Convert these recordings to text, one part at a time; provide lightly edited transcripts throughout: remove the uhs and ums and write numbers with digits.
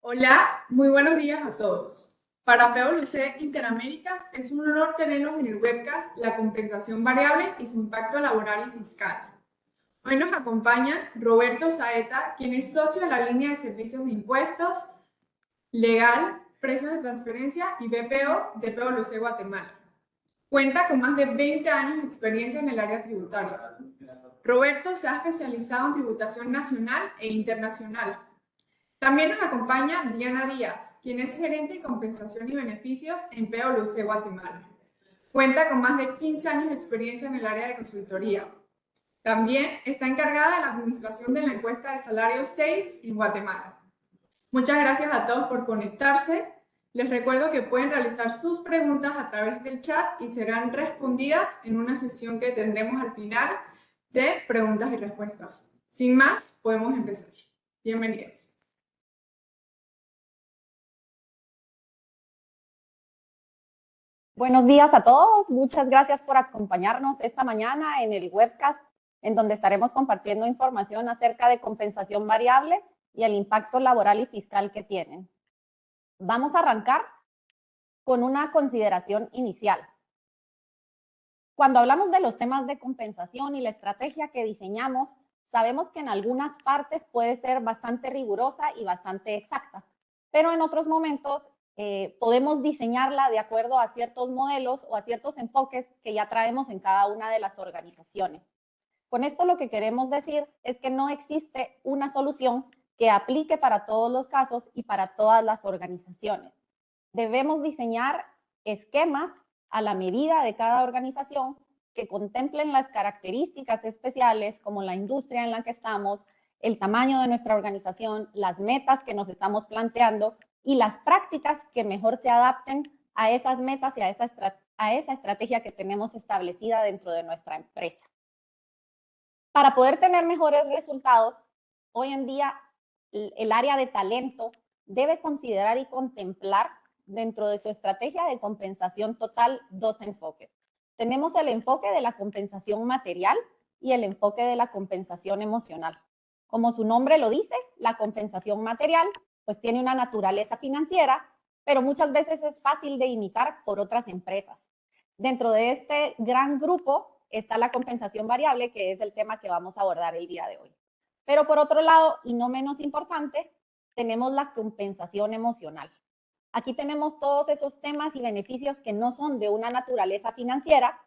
Hola, muy buenos días a todos. Para PwC Interaméricas es un honor tenerlos en el webcast La compensación variable y su impacto laboral y fiscal. Hoy nos acompaña Roberto Saeta, quien es socio de la línea de servicios de impuestos, legal, precios de transferencia y BPO de PwC Guatemala. Cuenta con más de 20 años de experiencia en el área tributaria. Roberto se ha especializado en tributación nacional e internacional. También nos acompaña Diana Díaz, quien es gerente de compensación y beneficios en PwC Guatemala. Cuenta con más de 15 años de experiencia en el área de consultoría. También está encargada de la administración de la encuesta de salario 6 en Guatemala. Muchas gracias a todos por conectarse. Les recuerdo que pueden realizar sus preguntas a través del chat y serán respondidas en una sesión que tendremos al final de preguntas y respuestas. Sin más, podemos empezar. Bienvenidos. Buenos días a todos, muchas gracias por acompañarnos esta mañana en el webcast en donde estaremos compartiendo información acerca de compensación variable y el impacto laboral y fiscal que tienen. Vamos a arrancar con una consideración inicial. Cuando hablamos de los temas de compensación y la estrategia que diseñamos, sabemos que en algunas partes puede ser bastante rigurosa y bastante exacta, pero en otros momentos podemos diseñarla de acuerdo a ciertos modelos o a ciertos enfoques que ya traemos en cada una de las organizaciones. Con esto lo que queremos decir es que no existe una solución que aplique para todos los casos y para todas las organizaciones. Debemos diseñar esquemas a la medida de cada organización que contemplen las características especiales como la industria en la que estamos, el tamaño de nuestra organización, las metas que nos estamos planteando y las prácticas que mejor se adapten a esas metas y a esa estrategia que tenemos establecida dentro de nuestra empresa. Para poder tener mejores resultados, hoy en día el área de talento debe considerar y contemplar dentro de su estrategia de compensación total dos enfoques. Tenemos el enfoque de la compensación material y el enfoque de la compensación emocional. Como su nombre lo dice, la compensación material pues tiene una naturaleza financiera, pero muchas veces es fácil de imitar por otras empresas. Dentro de este gran grupo está la compensación variable, que es el tema que vamos a abordar el día de hoy. Pero por otro lado, y no menos importante, tenemos la compensación emocional. Aquí tenemos todos esos temas y beneficios que no son de una naturaleza financiera,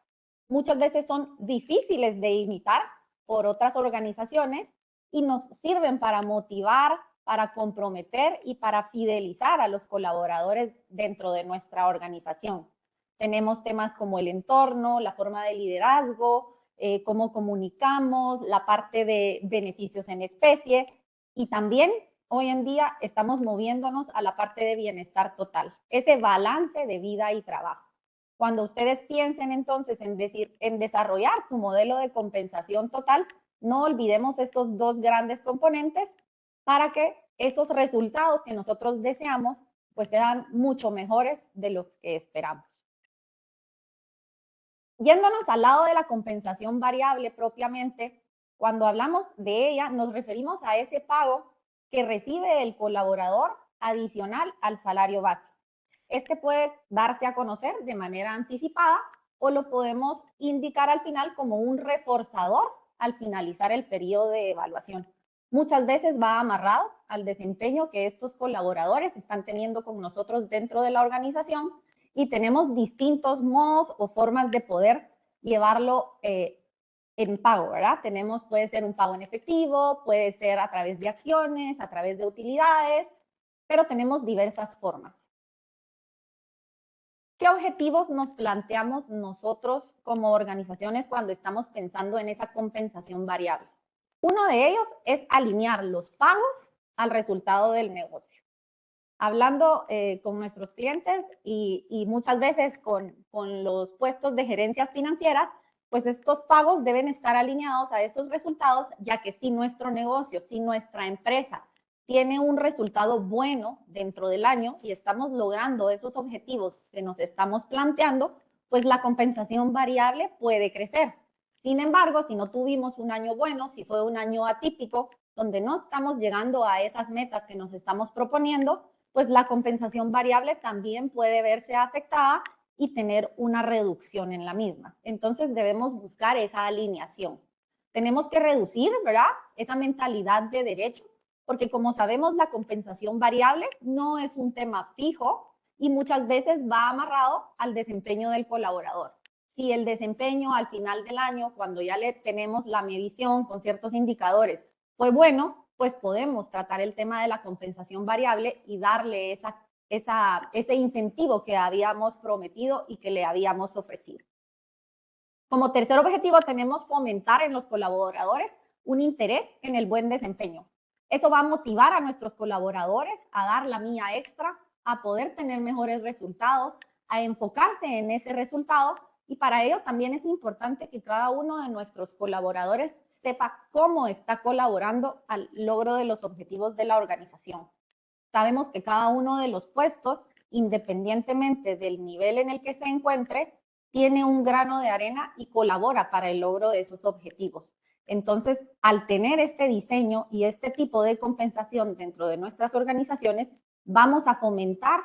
muchas veces son difíciles de imitar por otras organizaciones y nos sirven para motivar, para comprometer y para fidelizar a los colaboradores dentro de nuestra organización. Tenemos temas como el entorno, la forma de liderazgo, cómo comunicamos, la parte de beneficios en especie y también hoy en día estamos moviéndonos a la parte de bienestar total, ese balance de vida y trabajo. Cuando ustedes piensen entonces en desarrollar su modelo de compensación total, no olvidemos estos dos grandes componentes para que esos resultados que nosotros deseamos pues sean mucho mejores de los que esperamos. Yéndonos al lado de la compensación variable propiamente, cuando hablamos de ella nos referimos a ese pago que recibe el colaborador adicional al salario base. Este puede darse a conocer de manera anticipada o lo podemos indicar al final como un reforzador al finalizar el periodo de evaluación. Muchas veces va amarrado al desempeño que estos colaboradores están teniendo con nosotros dentro de la organización y tenemos distintos modos o formas de poder llevarlo en pago, ¿verdad? Puede ser un pago en efectivo, puede ser a través de acciones, a través de utilidades, pero tenemos diversas formas. ¿Qué objetivos nos planteamos nosotros como organizaciones cuando estamos pensando en esa compensación variable? Uno de ellos es alinear los pagos al resultado del negocio. Hablando con nuestros clientes y muchas veces con los puestos de gerencias financieras, pues estos pagos deben estar alineados a estos resultados, ya que si nuestro negocio, si nuestra empresa tiene un resultado bueno dentro del año y estamos logrando esos objetivos que nos estamos planteando, pues la compensación variable puede crecer. Sin embargo, si no tuvimos un año bueno, si fue un año atípico, donde no estamos llegando a esas metas que nos estamos proponiendo, pues la compensación variable también puede verse afectada y tener una reducción en la misma. Entonces debemos buscar esa alineación. Tenemos que reducir, ¿verdad?, esa mentalidad de derecho, porque como sabemos, la compensación variable no es un tema fijo y muchas veces va amarrado al desempeño del colaborador. Si el desempeño al final del año, cuando ya le tenemos la medición con ciertos indicadores, fue bueno, pues podemos tratar el tema de la compensación variable y darle ese incentivo que habíamos prometido y que le habíamos ofrecido. Como tercer objetivo tenemos fomentar en los colaboradores un interés en el buen desempeño. Eso va a motivar a nuestros colaboradores a dar la milla extra, a poder tener mejores resultados, a enfocarse en ese resultado, y para ello también es importante que cada uno de nuestros colaboradores sepa cómo está colaborando al logro de los objetivos de la organización. Sabemos que cada uno de los puestos, independientemente del nivel en el que se encuentre, tiene un grano de arena y colabora para el logro de esos objetivos. Entonces, al tener este diseño y este tipo de compensación dentro de nuestras organizaciones, vamos a fomentar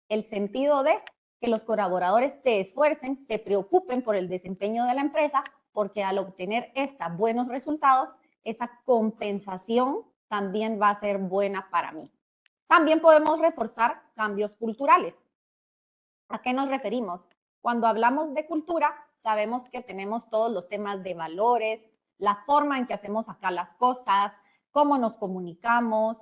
el sentido de que los colaboradores se esfuercen, se preocupen por el desempeño de la empresa, porque al obtener estos buenos resultados, esa compensación también va a ser buena para mí. También podemos reforzar cambios culturales. ¿A qué nos referimos? Cuando hablamos de cultura, sabemos que tenemos todos los temas de valores, la forma en que hacemos acá las cosas, cómo nos comunicamos,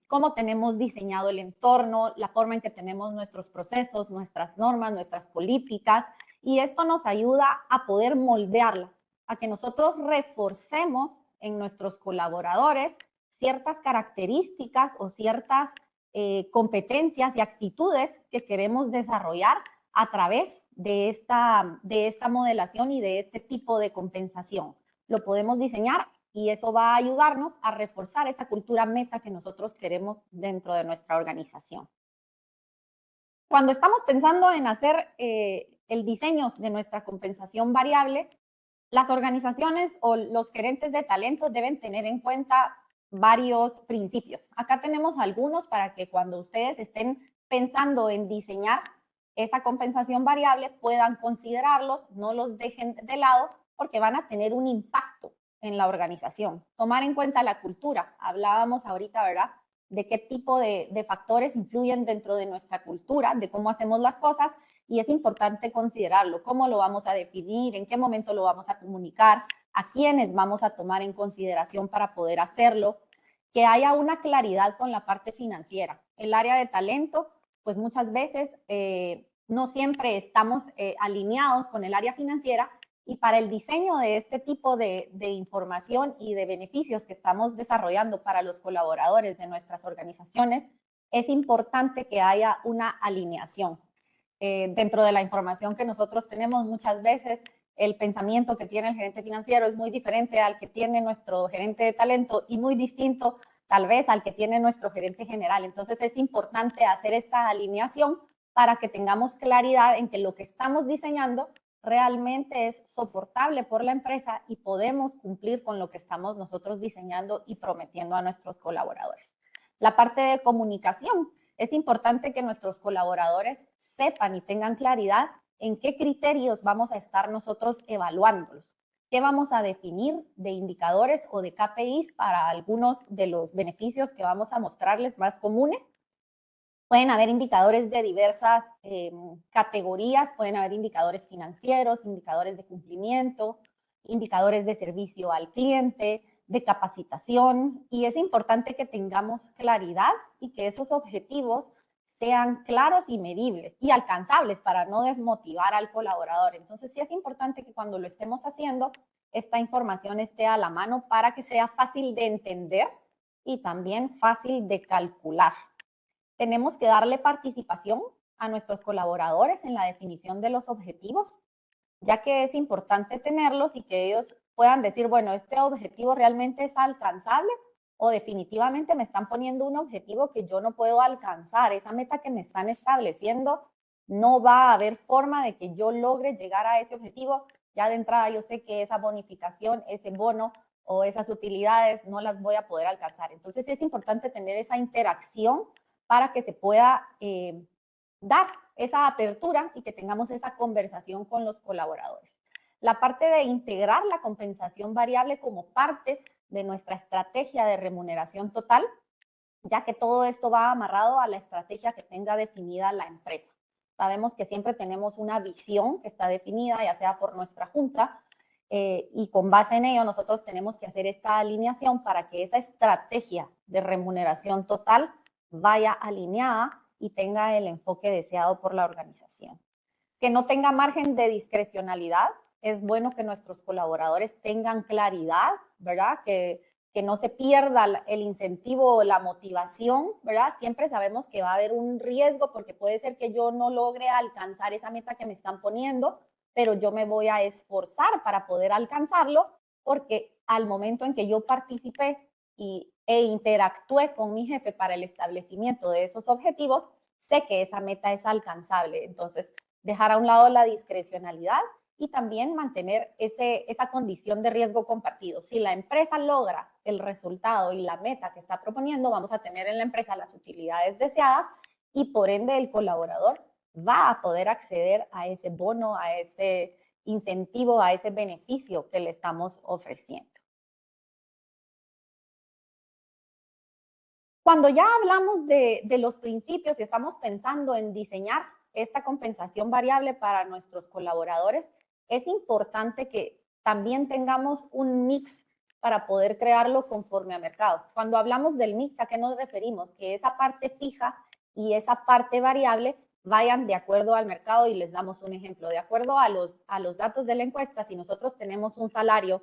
cómo tenemos diseñado el entorno, la forma en que tenemos nuestros procesos, nuestras normas, nuestras políticas, y esto nos ayuda a poder moldearla, a que nosotros reforcemos en nuestros colaboradores ciertas características o ciertas competencias y actitudes que queremos desarrollar a través de esta modelación y de este tipo de compensación. Lo podemos diseñar y eso va a ayudarnos a reforzar esa cultura meta que nosotros queremos dentro de nuestra organización. Cuando estamos pensando en hacer el diseño de nuestra compensación variable, las organizaciones o los gerentes de talento deben tener en cuenta varios principios. Acá tenemos algunos para que cuando ustedes estén pensando en diseñar esa compensación variable puedan considerarlos, no los dejen de lado porque van a tener un impacto en la organización. Tomar en cuenta la cultura. Hablábamos ahorita, ¿verdad?, de qué tipo de factores influyen dentro de nuestra cultura, de cómo hacemos las cosas, y es importante considerarlo, cómo lo vamos a definir, en qué momento lo vamos a comunicar, a quiénes vamos a tomar en consideración para poder hacerlo, que haya una claridad con la parte financiera. El área de talento, pues muchas veces no siempre estamos alineados con el área financiera, y para el diseño de este tipo de información y de beneficios que estamos desarrollando para los colaboradores de nuestras organizaciones, es importante que haya una alineación. Dentro de la información que nosotros tenemos, muchas veces el pensamiento que tiene el gerente financiero es muy diferente al que tiene nuestro gerente de talento y muy distinto tal vez al que tiene nuestro gerente general. Entonces es importante hacer esta alineación para que tengamos claridad en que lo que estamos diseñando realmente es soportable por la empresa y podemos cumplir con lo que estamos nosotros diseñando y prometiendo a nuestros colaboradores. La parte de comunicación. Es importante que nuestros colaboradores sepan y tengan claridad en qué criterios vamos a estar nosotros evaluándolos, qué vamos a definir de indicadores o de KPIs para algunos de los beneficios que vamos a mostrarles más comunes. Pueden haber indicadores de diversas categorías, pueden haber indicadores financieros, indicadores de cumplimiento, indicadores de servicio al cliente, de capacitación, y es importante que tengamos claridad y que esos objetivos sean claros y medibles y alcanzables para no desmotivar al colaborador. Entonces sí es importante que cuando lo estemos haciendo, esta información esté a la mano para que sea fácil de entender y también fácil de calcular. Tenemos que darle participación a nuestros colaboradores en la definición de los objetivos, ya que es importante tenerlos y que ellos puedan decir, bueno, este objetivo realmente es alcanzable o definitivamente me están poniendo un objetivo que yo no puedo alcanzar. Esa meta que me están estableciendo no va a haber forma de que yo logre llegar a ese objetivo. Ya de entrada yo sé que esa bonificación, ese bono o esas utilidades no las voy a poder alcanzar. Entonces es importante tener esa interacción para que se pueda dar esa apertura y que tengamos esa conversación con los colaboradores. La parte de integrar la compensación variable como parte de nuestra estrategia de remuneración total, ya que todo esto va amarrado a la estrategia que tenga definida la empresa. Sabemos que siempre tenemos una visión que está definida, ya sea por nuestra junta, y con base en ello nosotros tenemos que hacer esta alineación para que esa estrategia de remuneración total vaya alineada y tenga el enfoque deseado por la organización. Que no tenga margen de discrecionalidad. Es bueno que nuestros colaboradores tengan claridad, ¿verdad? Que no se pierda el incentivo o la motivación, ¿verdad? Siempre sabemos que va a haber un riesgo porque puede ser que yo no logre alcanzar esa meta que me están poniendo, pero yo me voy a esforzar para poder alcanzarlo porque al momento en que yo participé e interactué con mi jefe para el establecimiento de esos objetivos, sé que esa meta es alcanzable. Entonces, dejar a un lado la discrecionalidad y también mantener esa condición de riesgo compartido. Si la empresa logra el resultado y la meta que está proponiendo, vamos a tener en la empresa las utilidades deseadas y por ende el colaborador va a poder acceder a ese bono, a ese incentivo, a ese beneficio que le estamos ofreciendo. Cuando ya hablamos de los principios y estamos pensando en diseñar esta compensación variable para nuestros colaboradores, es importante que también tengamos un mix para poder crearlo conforme a mercado. Cuando hablamos del mix, ¿a qué nos referimos? Que esa parte fija y esa parte variable vayan de acuerdo al mercado y les damos un ejemplo. De acuerdo a los datos de la encuesta, si nosotros tenemos un salario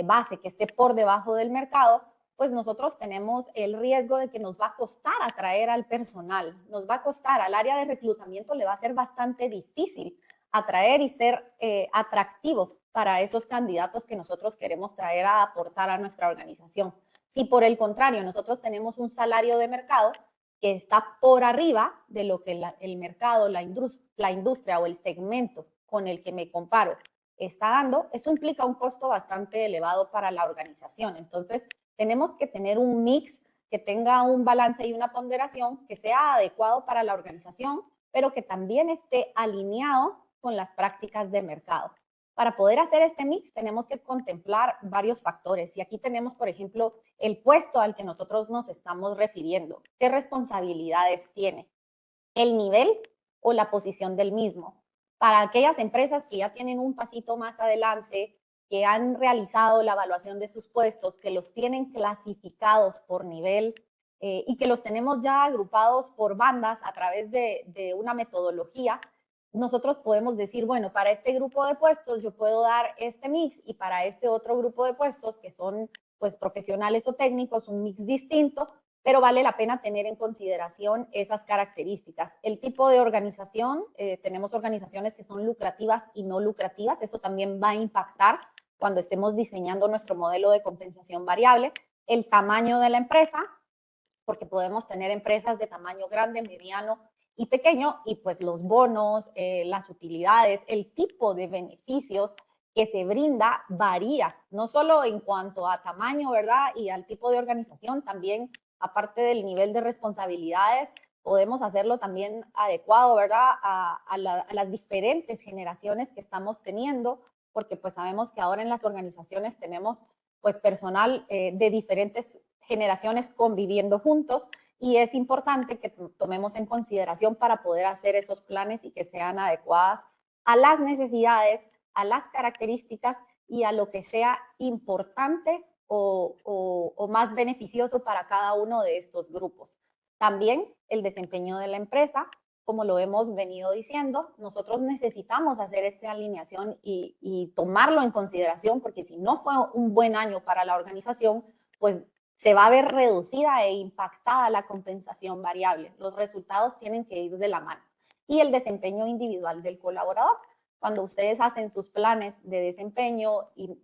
base que esté por debajo del mercado, pues nosotros tenemos el riesgo de que nos va a costar atraer al personal, nos va a costar, al área de reclutamiento le va a ser bastante difícil atraer y ser atractivo para esos candidatos que nosotros queremos traer a aportar a nuestra organización. Si por el contrario nosotros tenemos un salario de mercado que está por arriba de lo que el mercado, la industria o el segmento con el que me comparo está dando, eso implica un costo bastante elevado para la organización. Entonces, tenemos que tener un mix que tenga un balance y una ponderación que sea adecuado para la organización, pero que también esté alineado con las prácticas de mercado. Para poder hacer este mix tenemos que contemplar varios factores y aquí tenemos, por ejemplo, el puesto al que nosotros nos estamos refiriendo. ¿Qué responsabilidades tiene? El nivel o la posición del mismo. Para aquellas empresas que ya tienen un pasito más adelante, que han realizado la evaluación de sus puestos, que los tienen clasificados por nivel y que los tenemos ya agrupados por bandas a través de una metodología, nosotros podemos decir, bueno, para este grupo de puestos yo puedo dar este mix y para este otro grupo de puestos que son pues profesionales o técnicos, un mix distinto, pero vale la pena tener en consideración esas características. El tipo de organización, tenemos organizaciones que son lucrativas y no lucrativas, eso también va a impactar cuando estemos diseñando nuestro modelo de compensación variable. El tamaño de la empresa, porque podemos tener empresas de tamaño grande, mediano y pequeño, y pues los bonos, las utilidades, el tipo de beneficios que se brinda varía, no solo en cuanto a tamaño, ¿verdad? Y al tipo de organización, también aparte del nivel de responsabilidades, podemos hacerlo también adecuado, ¿verdad? A las diferentes generaciones que estamos teniendo, porque pues sabemos que ahora en las organizaciones tenemos pues personal de diferentes generaciones conviviendo juntos y es importante que tomemos en consideración para poder hacer esos planes y que sean adecuadas a las necesidades, a las características y a lo que sea importante o más beneficioso para cada uno de estos grupos. También el desempeño de la empresa, como lo hemos venido diciendo, nosotros necesitamos hacer esta alineación y tomarlo en consideración porque si no fue un buen año para la organización, pues se va a ver reducida e impactada la compensación variable. Los resultados tienen que ir de la mano. Y el desempeño individual del colaborador. Cuando ustedes hacen sus planes de desempeño y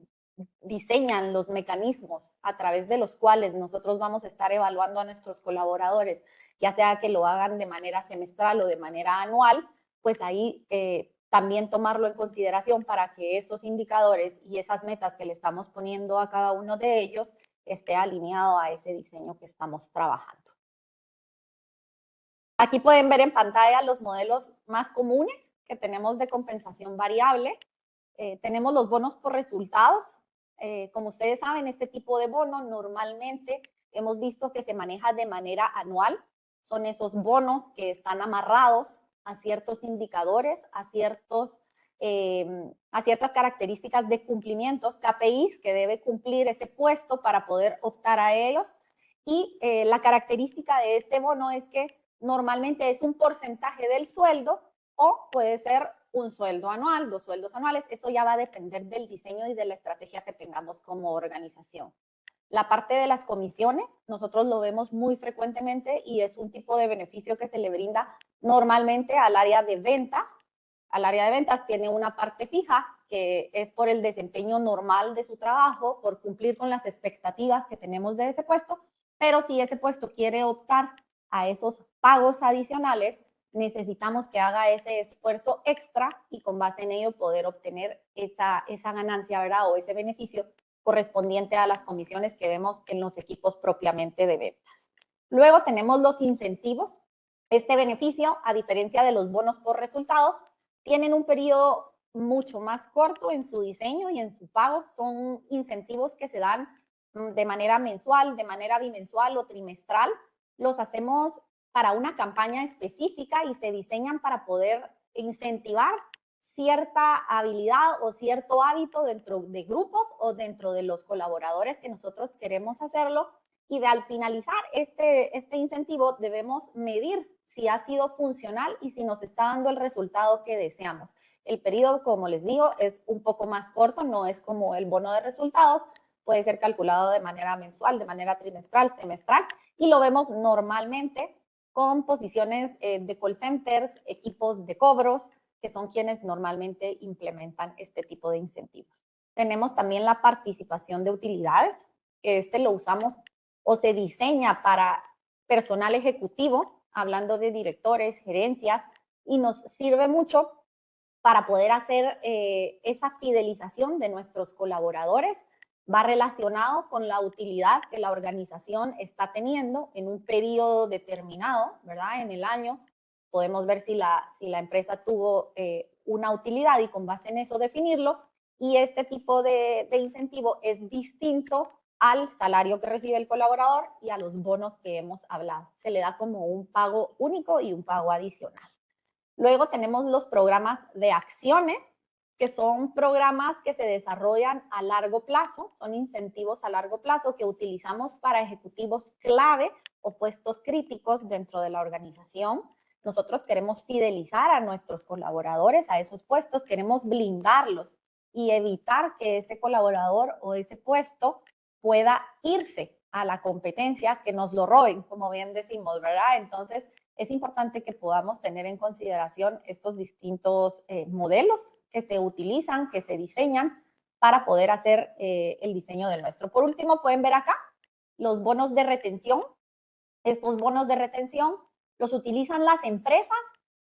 diseñan los mecanismos a través de los cuales nosotros vamos a estar evaluando a nuestros colaboradores, ya sea que lo hagan de manera semestral o de manera anual, pues ahí también tomarlo en consideración para que esos indicadores y esas metas que le estamos poniendo a cada uno de ellos esté alineado a ese diseño que estamos trabajando. Aquí pueden ver en pantalla los modelos más comunes que tenemos de compensación variable. Tenemos los bonos por resultados. Como ustedes saben, este tipo de bono normalmente hemos visto que se maneja de manera anual. Son esos bonos que están amarrados a ciertos indicadores, a ciertas características de cumplimientos, KPIs, que debe cumplir ese puesto para poder optar a ellos. Y la característica de este bono es que normalmente es un porcentaje del sueldo o puede ser un sueldo anual, 2 sueldos anuales. Eso ya va a depender del diseño y de la estrategia que tengamos como organización. La parte de las comisiones, nosotros lo vemos muy frecuentemente y es un tipo de beneficio que se le brinda normalmente al área de ventas. Al área de ventas tiene una parte fija que es por el desempeño normal de su trabajo, por cumplir con las expectativas que tenemos de ese puesto, pero si ese puesto quiere optar a esos pagos adicionales, necesitamos que haga ese esfuerzo extra y con base en ello poder obtener esa ganancia, ¿verdad? O ese beneficio correspondiente a las comisiones que vemos en los equipos propiamente de ventas. Luego tenemos los incentivos. Este beneficio, a diferencia de los bonos por resultados, tienen un periodo mucho más corto en su diseño y en su pago. Son incentivos que se dan de manera mensual, de manera bimensual o trimestral. Los hacemos para una campaña específica y se diseñan para poder incentivar cierta habilidad o cierto hábito dentro de grupos o dentro de los colaboradores que nosotros queremos hacerlo. Y al finalizar este incentivo debemos medir si ha sido funcional y si nos está dando el resultado que deseamos. El periodo, como les digo, es un poco más corto, no es como el bono de resultados, puede ser calculado de manera mensual, de manera trimestral, semestral, y lo vemos normalmente con posiciones de call centers, equipos de cobros, que son quienes normalmente implementan este tipo de incentivos. Tenemos también la participación de utilidades, que lo usamos o se diseña para personal ejecutivo, hablando de directores, gerencias, y nos sirve mucho para poder hacer esa fidelización de nuestros colaboradores. Va relacionado con la utilidad que la organización está teniendo en un periodo determinado, ¿verdad? En el año podemos ver si la empresa tuvo una utilidad y con base en eso definirlo. Y este tipo de incentivo es distinto al salario que recibe el colaborador y a los bonos que hemos hablado. Se le da como un pago único y un pago adicional. Luego tenemos los programas de acciones, que son programas que se desarrollan a largo plazo, son incentivos a largo plazo que utilizamos para ejecutivos clave o puestos críticos dentro de la organización. Nosotros queremos fidelizar a nuestros colaboradores a esos puestos, queremos blindarlos y evitar que ese colaborador o ese puesto pueda irse a la competencia, que nos lo roben, como bien decimos, ¿verdad? Entonces, es importante que podamos tener en consideración estos distintos modelos que se utilizan, que se diseñan para poder hacer el diseño del nuestro. Por último, pueden ver acá los bonos de retención. Estos bonos de retención los utilizan las empresas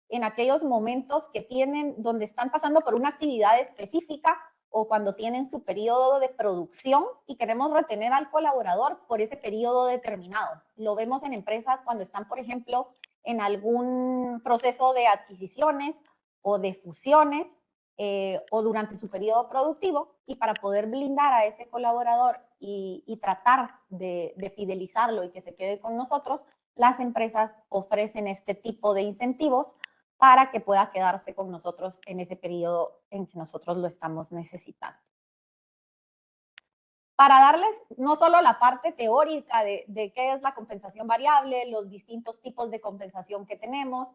en aquellos momentos que tienen, donde están pasando por una actividad específica o cuando tienen su periodo de producción y queremos retener al colaborador por ese periodo determinado. Lo vemos en empresas cuando están, por ejemplo, en algún proceso de adquisiciones o de fusiones o durante su periodo productivo, y para poder blindar a ese colaborador y tratar de fidelizarlo y que se quede con nosotros, las empresas ofrecen este tipo de incentivos para que pueda quedarse con nosotros en ese periodo en que nosotros lo estamos necesitando. Para darles no solo la parte teórica de qué es la compensación variable, los distintos tipos de compensación que tenemos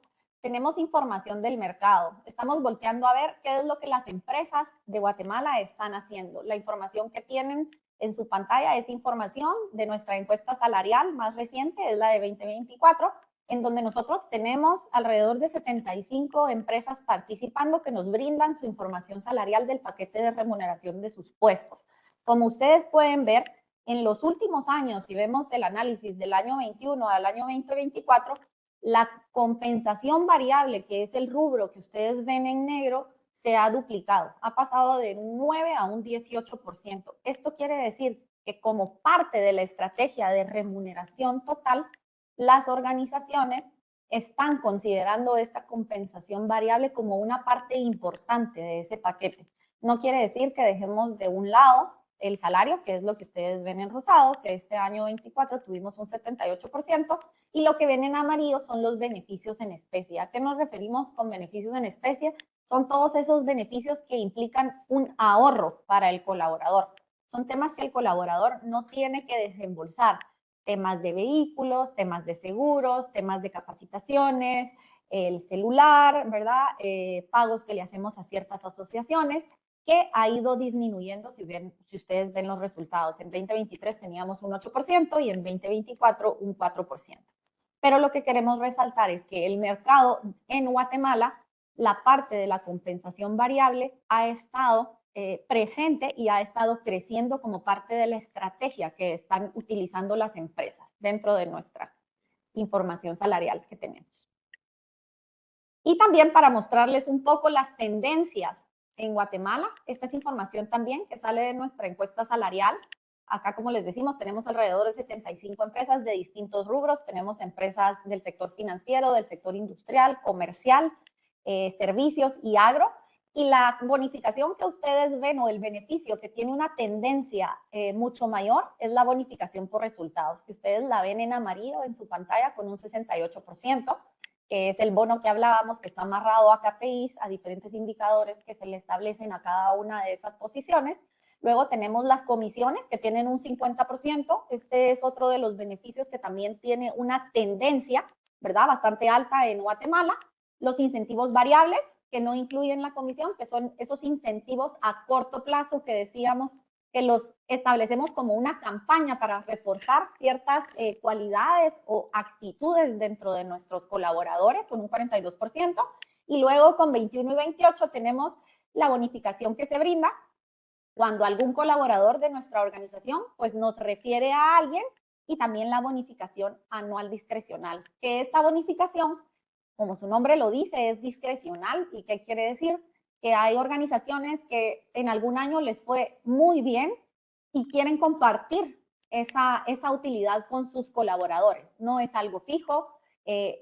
información del mercado. Estamos volteando a ver qué es lo que las empresas de Guatemala están haciendo. La información que tienen en su pantalla es información de nuestra encuesta salarial más reciente, es la de 2024, en donde nosotros tenemos alrededor de 75 empresas participando que nos brindan su información salarial del paquete de remuneración de sus puestos. Como ustedes pueden ver, en los últimos años, si vemos el análisis del año 21 al año 2024, la compensación variable, que es el rubro que ustedes ven en negro, se ha duplicado, ha pasado de un 9 a un 18%. Esto quiere decir que como parte de la estrategia de remuneración total, las organizaciones están considerando esta compensación variable como una parte importante de ese paquete. No quiere decir que dejemos de un lado el salario, que es lo que ustedes ven en rosado, que este año 24 tuvimos un 78%, y lo que ven en amarillo son los beneficios en especie. ¿A qué nos referimos con beneficios en especie? Son todos esos beneficios que implican un ahorro para el colaborador. Son temas que el colaborador no tiene que desembolsar. Temas de vehículos, temas de seguros, temas de capacitaciones, el celular, ¿verdad? Pagos que le hacemos a ciertas asociaciones, que ha ido disminuyendo, si ustedes ven los resultados. En 2023 teníamos un 8% y en 2024 un 4%. Pero lo que queremos resaltar es que el mercado en Guatemala, la parte de la compensación variable ha estado presente y ha estado creciendo como parte de la estrategia que están utilizando las empresas dentro de nuestra información salarial que tenemos. Y también para mostrarles un poco las tendencias en Guatemala, esta es información también que sale de nuestra encuesta salarial. Acá, como les decimos, tenemos alrededor de 75 empresas de distintos rubros. Tenemos empresas del sector financiero, del sector industrial, comercial, servicios y agro. Y la bonificación que ustedes ven o el beneficio que tiene una tendencia mucho mayor es la bonificación por resultados, que ustedes la ven en amarillo en su pantalla con un 68%, que es el bono que hablábamos, que está amarrado a KPIs, a diferentes indicadores que se le establecen a cada una de esas posiciones. Luego tenemos las comisiones, que tienen un 50%. Este es otro de los beneficios que también tiene una tendencia, ¿verdad?, bastante alta en Guatemala. Los incentivos variables, que no incluyen la comisión, que son esos incentivos a corto plazo que decíamos que los establecemos como una campaña para reforzar ciertas cualidades o actitudes dentro de nuestros colaboradores, con un 42%, y luego con 21 y 28 tenemos la bonificación que se brinda cuando algún colaborador de nuestra organización pues nos refiere a alguien, y también la bonificación anual discrecional, que esta bonificación, como su nombre lo dice, es discrecional. ¿Y qué quiere decir? Que hay organizaciones que en algún año les fue muy bien y quieren compartir esa utilidad con sus colaboradores. No es algo fijo,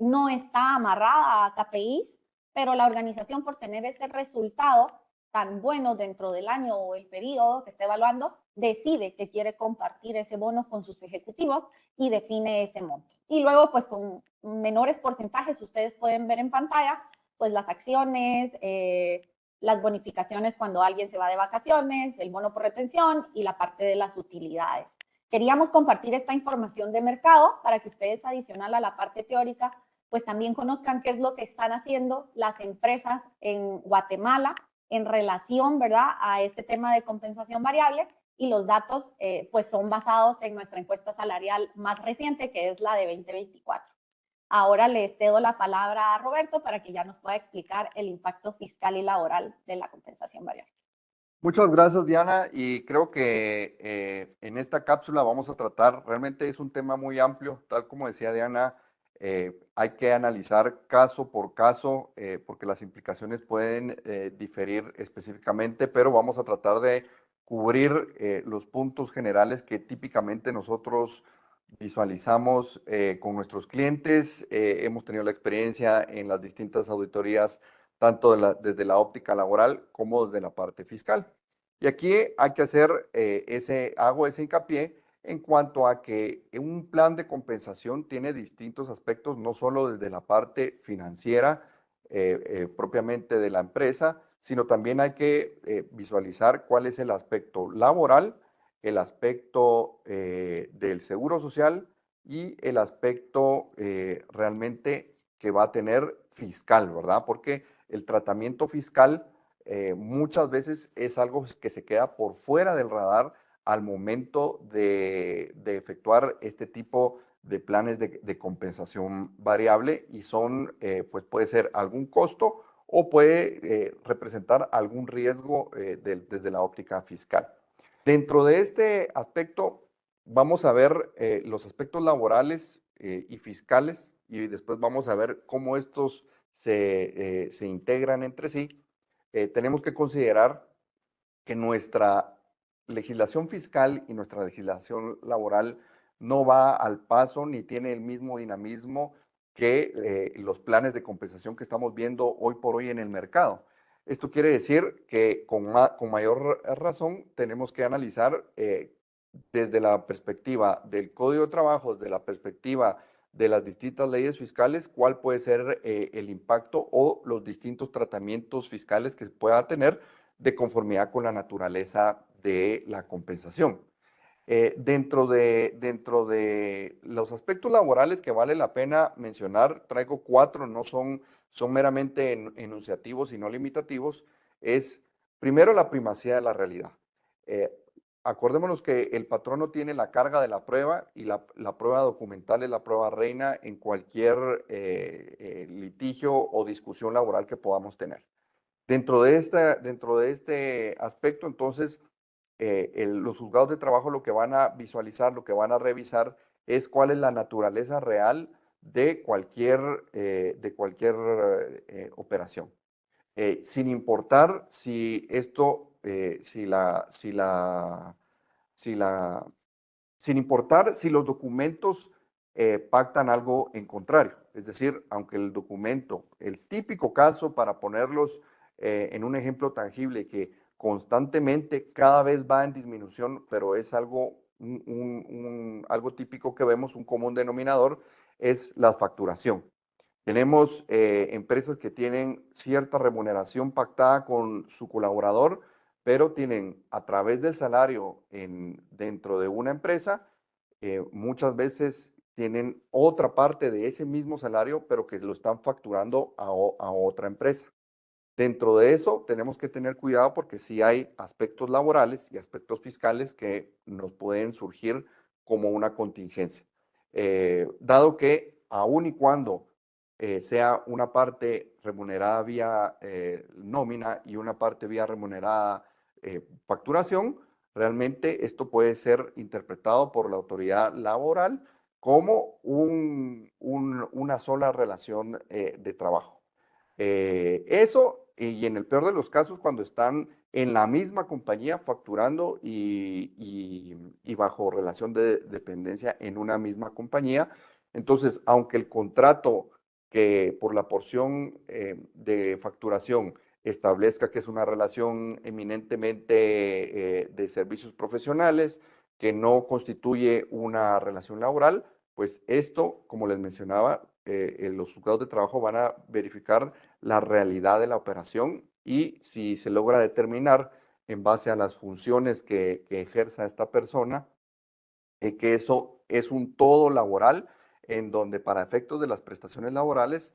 no está amarrada a KPIs, pero la organización, por tener ese resultado tan bueno dentro del año o el periodo que esté evaluando, decide que quiere compartir ese bono con sus ejecutivos y define ese monto. Y luego, pues con menores porcentajes, ustedes pueden ver en pantalla, pues las acciones, las bonificaciones cuando alguien se va de vacaciones, el bono por retención y la parte de las utilidades. Queríamos compartir esta información de mercado para que ustedes, adicional a la parte teórica, pues también conozcan qué es lo que están haciendo las empresas en Guatemala en relación, ¿verdad?, a este tema de compensación variable. Y los datos pues son basados en nuestra encuesta salarial más reciente, que es la de 2024. Ahora le cedo la palabra a Roberto para que ya nos pueda explicar el impacto fiscal y laboral de la compensación variable. Muchas gracias, Diana, y creo que en esta cápsula vamos a tratar, realmente es un tema muy amplio, tal como decía Diana, hay que analizar caso por caso, porque las implicaciones pueden diferir específicamente, pero vamos a tratar de cubrir los puntos generales que típicamente nosotros visualizamos con nuestros clientes. Hemos tenido la experiencia en las distintas auditorías, tanto desde la óptica laboral como desde la parte fiscal. Y aquí hay que hacer hago ese hincapié en cuanto a que un plan de compensación tiene distintos aspectos, no solo desde la parte financiera propiamente de la empresa, sino también hay que visualizar cuál es el aspecto laboral, el aspecto del seguro social y el aspecto realmente que va a tener fiscal, ¿verdad? Porque el tratamiento fiscal muchas veces es algo que se queda por fuera del radar al momento de efectuar este tipo de planes de compensación variable, y son, pues puede ser algún costo o puede representar algún riesgo desde la óptica fiscal. Dentro de este aspecto vamos a ver los aspectos laborales y fiscales, y después vamos a ver cómo estos se integran entre sí. tenemos que considerar que nuestra legislación fiscal y nuestra legislación laboral no va al paso ni tiene el mismo dinamismo que los planes de compensación que estamos viendo hoy por hoy en el mercado. Esto quiere decir que con mayor razón tenemos que analizar desde la perspectiva del Código de Trabajo, desde la perspectiva de las distintas leyes fiscales, cuál puede ser el impacto o los distintos tratamientos fiscales que pueda tener de conformidad con la naturaleza de la compensación. Dentro de los aspectos laborales que vale la pena mencionar, traigo 4, no son meramente enunciativos y no limitativos, es primero la primacía de la realidad. Eh, Acordémonos que el patrono tiene la carga de la prueba y la prueba documental es la prueba reina en cualquier litigio o discusión laboral que podamos tener. Dentro de este aspecto, entonces, los juzgados de trabajo lo que van a visualizar, lo que van a revisar es cuál es la naturaleza real de cualquier operación. Sin importar si esto, sin importar si los documentos pactan algo en contrario. Es decir, aunque el documento, el típico caso para ponerlos en un ejemplo tangible que constantemente cada vez va en disminución, pero es algo, algo típico que vemos, un común denominador, es la facturación. Tenemos empresas que tienen cierta remuneración pactada con su colaborador, pero tienen a través del salario dentro de una empresa, muchas veces tienen otra parte de ese mismo salario, pero que lo están facturando a otra empresa. Dentro de eso tenemos que tener cuidado porque sí hay aspectos laborales y aspectos fiscales que nos pueden surgir como una contingencia. Dado que aun y cuando sea una parte remunerada vía nómina y una parte vía remunerada facturación, realmente esto puede ser interpretado por la autoridad laboral como una sola relación de trabajo. Eso, y en el peor de los casos, cuando están en la misma compañía facturando y bajo relación de dependencia en una misma compañía. Entonces, aunque el contrato que por la porción de facturación establezca que es una relación eminentemente de servicios profesionales, que no constituye una relación laboral, pues esto, como les mencionaba, los juzgados de trabajo van a verificar la realidad de la operación y si se logra determinar en base a las funciones que ejerza esta persona, que eso es un todo laboral en donde para efectos de las prestaciones laborales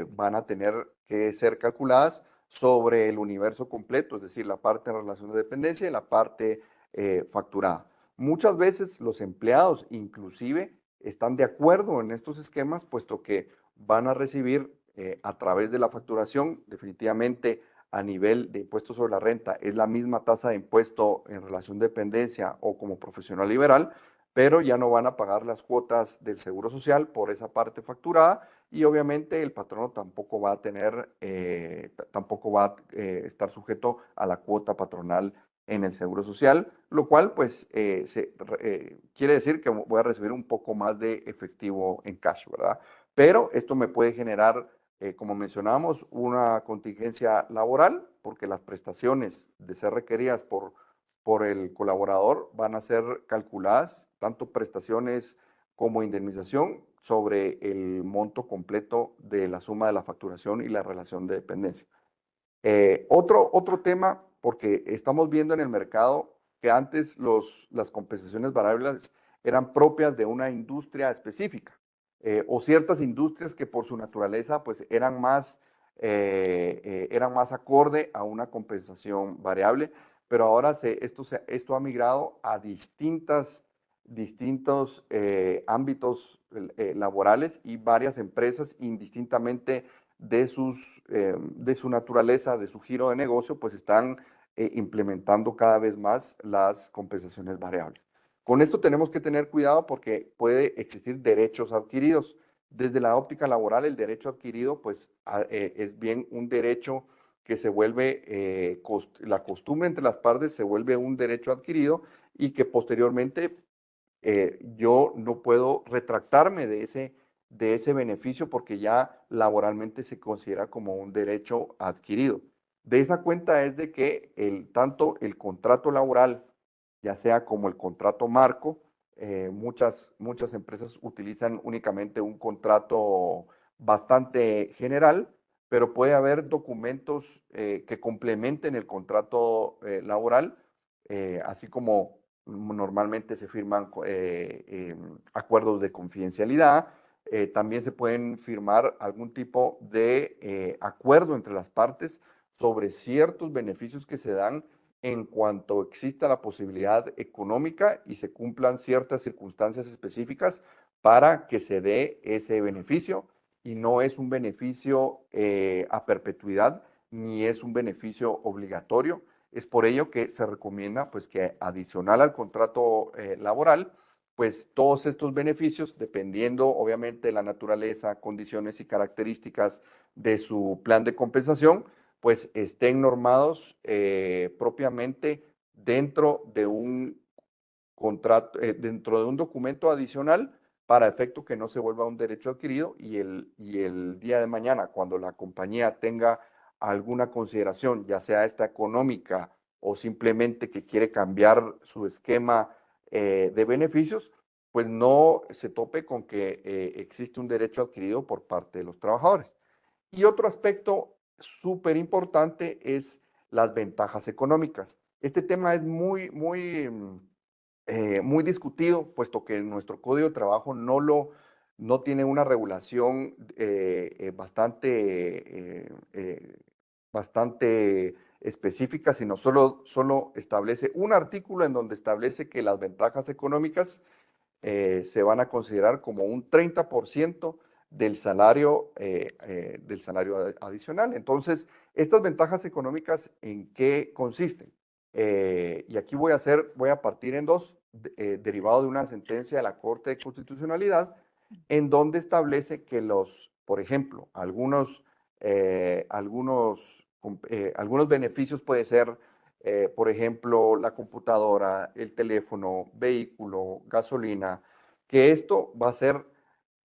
van a tener que ser calculadas sobre el universo completo, es decir, la parte en relación de dependencia y la parte facturada. Muchas veces los empleados inclusive están de acuerdo en estos esquemas, puesto que van a recibir a través de la facturación, definitivamente a nivel de impuestos sobre la renta, es la misma tasa de impuesto en relación de dependencia o como profesional liberal, pero ya no van a pagar las cuotas del Seguro Social por esa parte facturada y obviamente el patrono tampoco va a tener, tampoco va a estar sujeto a la cuota patronal en el Seguro Social, lo cual pues quiere decir que voy a recibir un poco más de efectivo en cash, ¿verdad? Pero esto me puede generar, como mencionamos, una contingencia laboral, porque las prestaciones de ser requeridas por el colaborador van a ser calculadas, tanto prestaciones como indemnización, sobre el monto completo de la suma de la facturación y la relación de dependencia. Otro tema, porque estamos viendo en el mercado que antes las compensaciones variables eran propias de una industria específica o ciertas industrias que por su naturaleza pues eran más acorde a una compensación variable, pero ahora esto ha migrado a distintos ámbitos laborales y varias empresas indistintamente de su naturaleza, de su giro de negocio, pues están implementando cada vez más las compensaciones variables. Con esto tenemos que tener cuidado porque puede existir derechos adquiridos. Desde la óptica laboral, el derecho adquirido, pues, es bien un derecho que se vuelve, la costumbre entre las partes se vuelve un derecho adquirido y que posteriormente yo no puedo retractarme de ese beneficio porque ya laboralmente se considera como un derecho adquirido. De esa cuenta es de que tanto el contrato laboral, ya sea como el contrato marco, muchas empresas utilizan únicamente un contrato bastante general, pero puede haber documentos que complementen el contrato laboral, así como normalmente se firman acuerdos de confidencialidad. También se pueden firmar algún tipo de acuerdo entre las partes sobre ciertos beneficios que se dan en cuanto exista la posibilidad económica y se cumplan ciertas circunstancias específicas para que se dé ese beneficio, y no es un beneficio a perpetuidad ni es un beneficio obligatorio. Es por ello que se recomienda pues que adicional al contrato laboral, pues todos estos beneficios, dependiendo obviamente de la naturaleza, condiciones y características de su plan de compensación, pues estén normados propiamente dentro de un contrato, dentro de un documento adicional, para efecto que no se vuelva un derecho adquirido y el día de mañana, cuando la compañía tenga alguna consideración, ya sea esta económica o simplemente que quiere cambiar su esquema de beneficios, pues no se tope con que existe un derecho adquirido por parte de los trabajadores. Y otro aspecto súper importante es las ventajas económicas. Este tema es muy discutido, puesto que nuestro Código de Trabajo no tiene una regulación bastante específica, sino solo establece un artículo en donde establece que las ventajas económicas se van a considerar como un 30% del salario adicional. Entonces, estas ventajas económicas, ¿en qué consisten? Y aquí voy a partir en dos, derivado de una sentencia de la Corte de Constitucionalidad, en donde establece que por ejemplo, algunos beneficios puede ser, por ejemplo, la computadora, el teléfono, vehículo, gasolina, que esto va a ser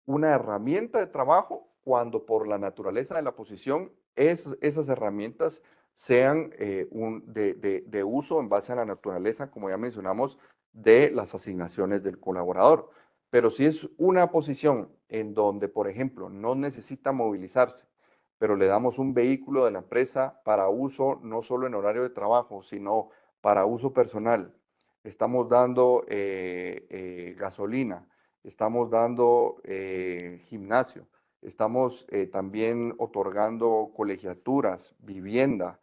una herramienta de trabajo cuando por la naturaleza de la posición esas herramientas sean de uso en base a la naturaleza, como ya mencionamos, de las asignaciones del colaborador. Pero si es una posición en donde, por ejemplo, no necesita movilizarse, pero le damos un vehículo de la empresa para uso no solo en horario de trabajo, sino para uso personal. Estamos dando gasolina, estamos dando gimnasio, estamos también otorgando colegiaturas, vivienda,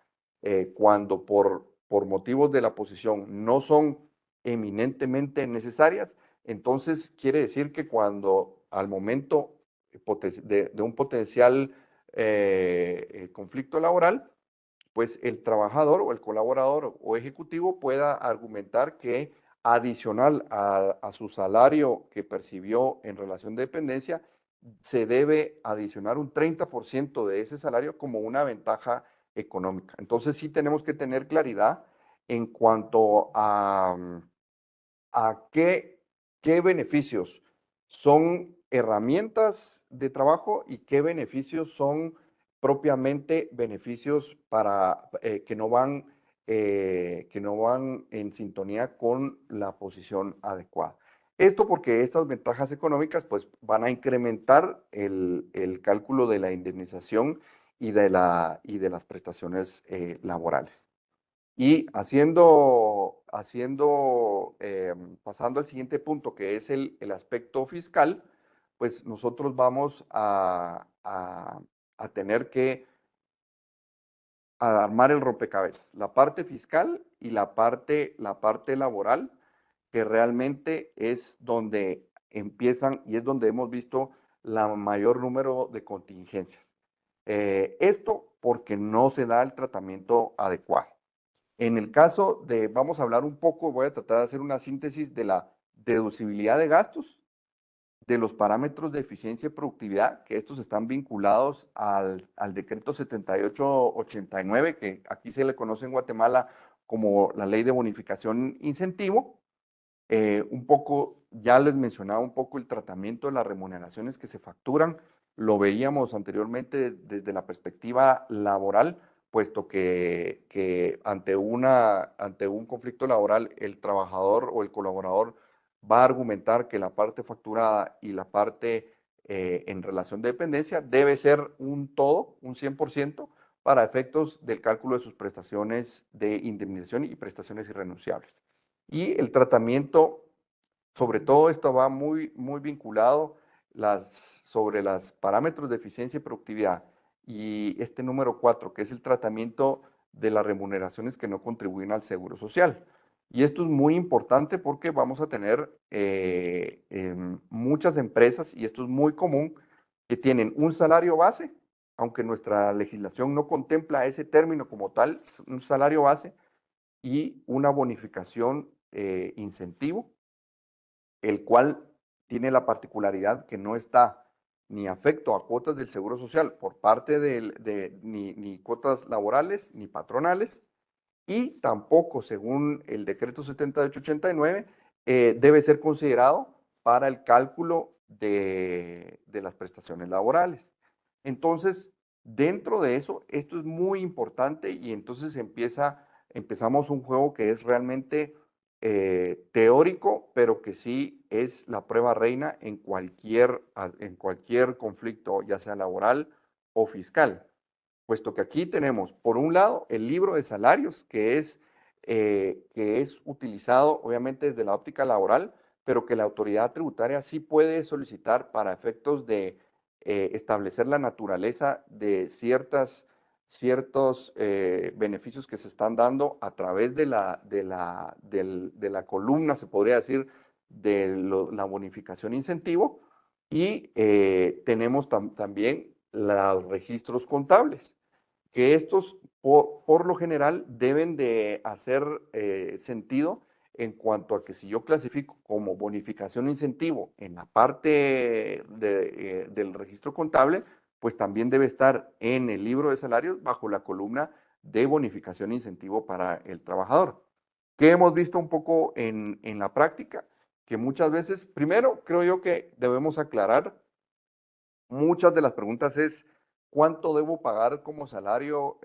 cuando por motivos de la posición no son eminentemente necesarias. Entonces quiere decir que cuando al momento de un potencial conflicto laboral, pues el trabajador o el colaborador o ejecutivo pueda argumentar que adicional a su salario que percibió en relación de dependencia, se debe adicionar un 30% de ese salario como una ventaja económica. Entonces sí tenemos que tener claridad en cuanto a qué beneficios son herramientas de trabajo y qué beneficios son propiamente beneficios que no van en sintonía con la posición adecuada. Esto porque estas ventajas económicas pues, van a incrementar el cálculo de la indemnización y de las prestaciones laborales. Y pasando al siguiente punto, que es el aspecto fiscal, pues nosotros vamos a tener que armar el rompecabezas, la parte fiscal y la parte laboral, que realmente es donde empiezan y es donde hemos visto la mayor número de contingencias. Esto porque no se da el tratamiento adecuado. En el caso vamos a hablar un poco, voy a tratar de hacer una síntesis de la deducibilidad de gastos, de los parámetros de eficiencia y productividad, que estos están vinculados al decreto 7889, que aquí se le conoce en Guatemala como la ley de bonificación incentivo. Un poco, ya les mencionaba un poco el tratamiento de las remuneraciones que se facturan, lo veíamos anteriormente desde la perspectiva laboral, puesto que ante un conflicto laboral el trabajador o el colaborador va a argumentar que la parte facturada y la parte en relación de dependencia debe ser un todo, un 100%, para efectos del cálculo de sus prestaciones de indemnización y prestaciones irrenunciables. Y el tratamiento, sobre todo esto va muy vinculado sobre los parámetros de eficiencia y productividad. Y este número 4, que es el tratamiento de las remuneraciones que no contribuyen al seguro social. Y esto es muy importante porque vamos a tener muchas empresas, y esto es muy común, que tienen un salario base, aunque nuestra legislación no contempla ese término como tal, un salario base, y una bonificación incentivo, el cual tiene la particularidad que no está ni afecto a cuotas del Seguro Social por parte ni cuotas laborales ni patronales, y tampoco, según el decreto 7889, debe ser considerado para el cálculo de las prestaciones laborales. Entonces, dentro de eso, esto es muy importante, y entonces empezamos un juego que es realmente teórico, pero que sí es la prueba reina en cualquier conflicto, ya sea laboral o fiscal, puesto que aquí tenemos, por un lado, el libro de salarios, que es utilizado obviamente desde la óptica laboral, pero que la autoridad tributaria sí puede solicitar para efectos de establecer la naturaleza de ciertos beneficios que se están dando a través de la columna, se podría decir, la bonificación incentivo. Y tenemos también los registros contables, que estos por lo general deben de hacer sentido en cuanto a que si yo clasifico como bonificación incentivo en la parte del registro contable, pues también debe estar en el libro de salarios bajo la columna de bonificación incentivo para el trabajador. ¿Qué hemos visto un poco en la práctica? Que muchas veces, primero, creo yo que debemos aclarar, muchas de las preguntas es cuánto debo pagar como salario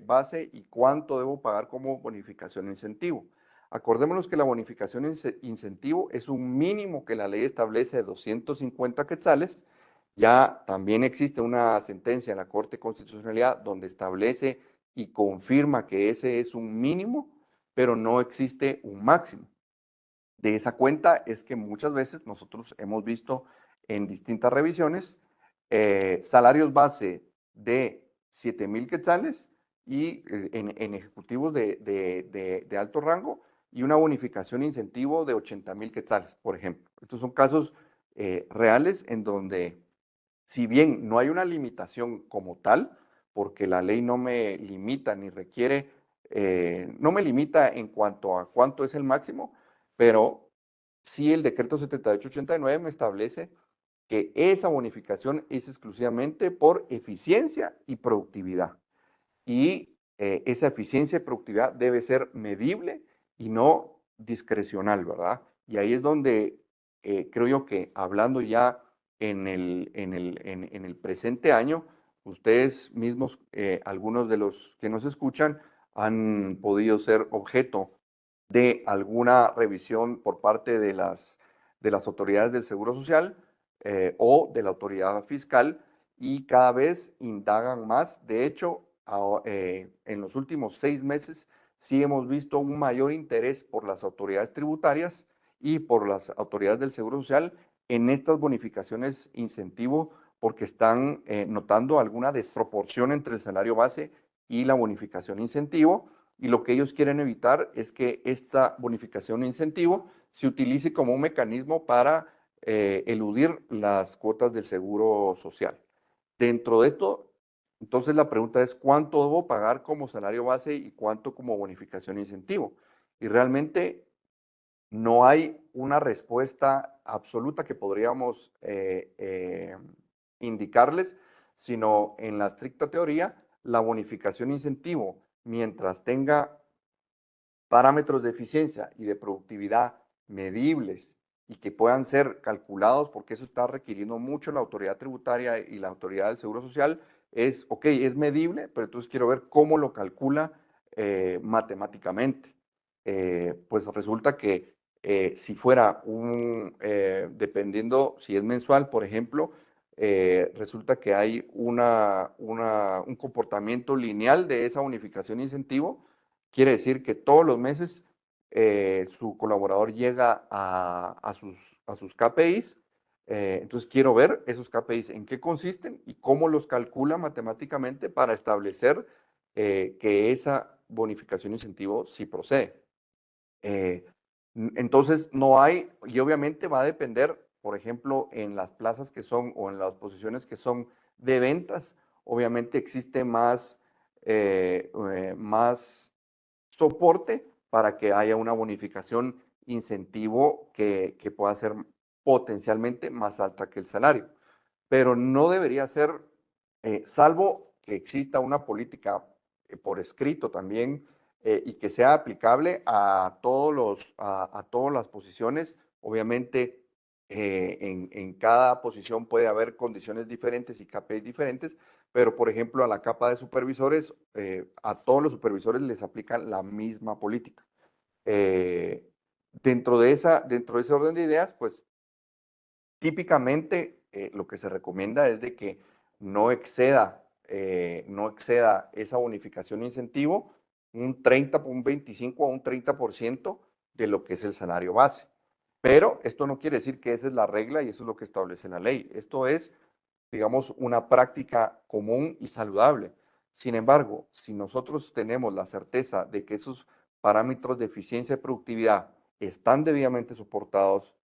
base y cuánto debo pagar como bonificación incentivo. Acordémonos que la bonificación incentivo es un mínimo que la ley establece de 250 quetzales. Ya también existe una sentencia en la Corte de Constitucionalidad donde establece y confirma que ese es un mínimo, pero no existe un máximo. De esa cuenta es que muchas veces nosotros hemos visto en distintas revisiones salarios base de 7,000 quetzales y en ejecutivos de alto rango, y una bonificación incentivo de 80,000 quetzales, por ejemplo. Estos son casos reales en donde, si bien no hay una limitación como tal, porque la ley no me limita ni requiere, no me limita en cuanto a cuánto es el máximo, pero sí el decreto 7889 me establece que esa bonificación es exclusivamente por eficiencia y productividad. Y esa eficiencia y productividad debe ser medible y no discrecional, ¿verdad? Y ahí es donde creo yo que, hablando ya en el presente año, ustedes mismos, algunos de los que nos escuchan, han podido ser objeto de alguna revisión por parte de las autoridades del Seguro Social o de la autoridad fiscal, y cada vez indagan más. De hecho, en los últimos 6 meses sí hemos visto un mayor interés por las autoridades tributarias y por las autoridades del Seguro Social en estas bonificaciones incentivo, porque están notando alguna desproporción entre el salario base y la bonificación incentivo, y lo que ellos quieren evitar es que esta bonificación incentivo se utilice como un mecanismo para eludir las cuotas del Seguro Social. Dentro de esto, entonces la pregunta es cuánto debo pagar como salario base y cuánto como bonificación incentivo. Y realmente no hay una respuesta absoluta que podríamos indicarles, sino en la estricta teoría, la bonificación incentivo, mientras tenga parámetros de eficiencia y de productividad medibles y que puedan ser calculados, porque eso está requiriendo mucho la autoridad tributaria y la autoridad del Seguro Social, es, ok, es medible, pero entonces quiero ver cómo lo calcula matemáticamente. Pues resulta que si fuera dependiendo si es mensual, por ejemplo, resulta que hay un comportamiento lineal de esa bonificación incentivo. Quiere decir que todos los meses su colaborador llega a sus KPIs. Entonces quiero ver esos KPIs en qué consisten y cómo los calcula matemáticamente para establecer que esa bonificación incentivo sí procede. Entonces no hay, y obviamente va a depender, por ejemplo, en las plazas que son o en las posiciones que son de ventas, obviamente existe más soporte para que haya una bonificación incentivo que pueda ser potencialmente más alta que el salario. Pero no debería ser, salvo que exista una política por escrito también y que sea aplicable a todas las posiciones. Obviamente, en cada posición puede haber condiciones diferentes y KPIs diferentes, pero por ejemplo a la capa de supervisores, a todos los supervisores les aplican la misma política. Eh, dentro de ese orden de ideas, pues típicamente lo que se recomienda es de que no exceda esa bonificación incentivo un 30, un 25 o un 30% de lo que es el salario base. Pero esto no quiere decir que esa es la regla y eso es lo que establece la ley. Esto es, digamos, una práctica común y saludable. Sin embargo, si nosotros tenemos la certeza de que esos parámetros de eficiencia y productividad están debidamente soportados,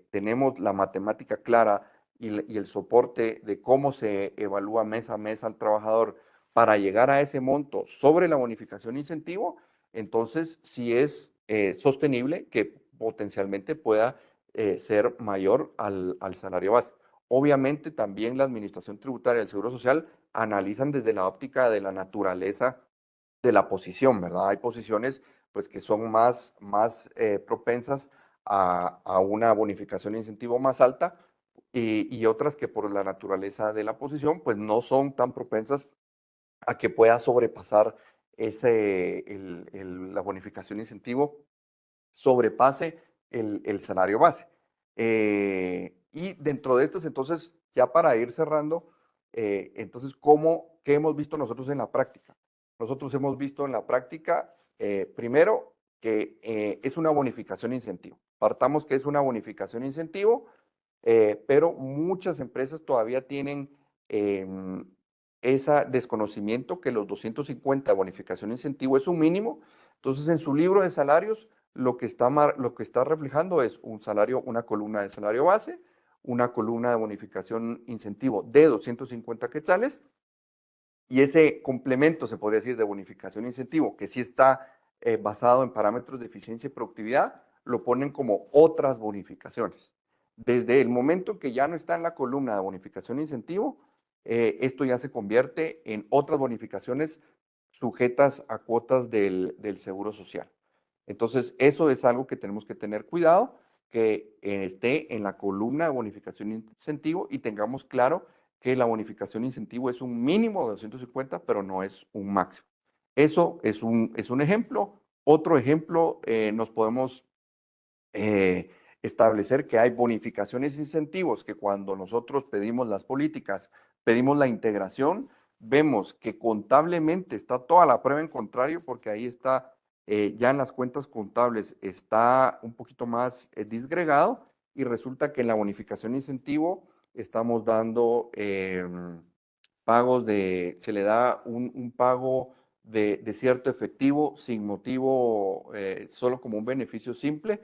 tenemos la matemática clara y el soporte de cómo se evalúa mes a mes al trabajador para llegar a ese monto sobre la bonificación incentivo, entonces sí es sostenible que potencialmente pueda ser mayor al salario base. Obviamente también la Administración Tributaria del Seguro Social analizan desde la óptica de la naturaleza de la posición, ¿verdad? Hay posiciones pues que son más propensas a una bonificación de incentivo más alta y otras que por la naturaleza de la posición pues no son tan propensas a que pueda sobrepasar la bonificación de incentivo sobrepase el salario base. Y dentro de estas, entonces, ya para ir cerrando, entonces, ¿qué hemos visto nosotros en la práctica? Nosotros hemos visto en la práctica, primero, que es una bonificación incentivo. Partamos que es una bonificación incentivo, pero muchas empresas todavía tienen ese desconocimiento que los 250 de bonificación incentivo es un mínimo. Entonces, en su libro de salarios, lo que está reflejando es un salario, una columna de salario base, una columna de bonificación incentivo de 250 quetzales y ese complemento, se podría decir, de bonificación incentivo, que sí está basado en parámetros de eficiencia y productividad, lo ponen como otras bonificaciones. Desde el momento que ya no está en la columna de bonificación incentivo, esto ya se convierte en otras bonificaciones sujetas a cuotas del Seguro Social. Entonces, eso es algo que tenemos que tener cuidado, que esté en la columna de bonificación incentivo y tengamos claro que la bonificación incentivo es un mínimo de 250, pero no es un máximo. Eso es un ejemplo. Otro ejemplo, nos podemos establecer que hay bonificaciones e incentivos que cuando nosotros pedimos las políticas, pedimos la integración, vemos que contablemente está toda la prueba en contrario porque ahí está, ya en las cuentas contables está un poquito más disgregado y resulta que en la bonificación incentivo estamos dando se le da un pago de cierto efectivo sin motivo, solo como un beneficio simple,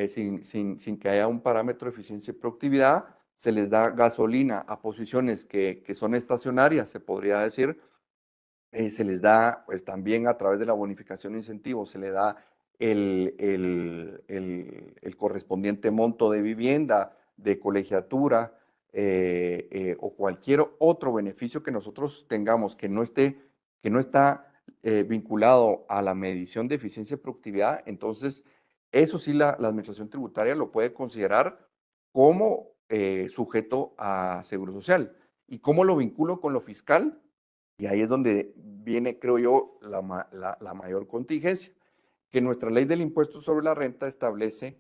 sin que haya un parámetro de eficiencia y productividad. Se les da gasolina a posiciones que son estacionarias, se podría decir. Se les da, pues también a través de la bonificación de incentivos, se le da el correspondiente monto de vivienda, de colegiatura o cualquier otro beneficio que nosotros tengamos que no está vinculado a la medición de eficiencia y productividad, entonces eso sí la administración tributaria lo puede considerar como sujeto a seguro social. ¿Y cómo lo vinculo con lo fiscal? Y ahí es donde viene, creo yo, la mayor contingencia, que nuestra ley del impuesto sobre la renta establece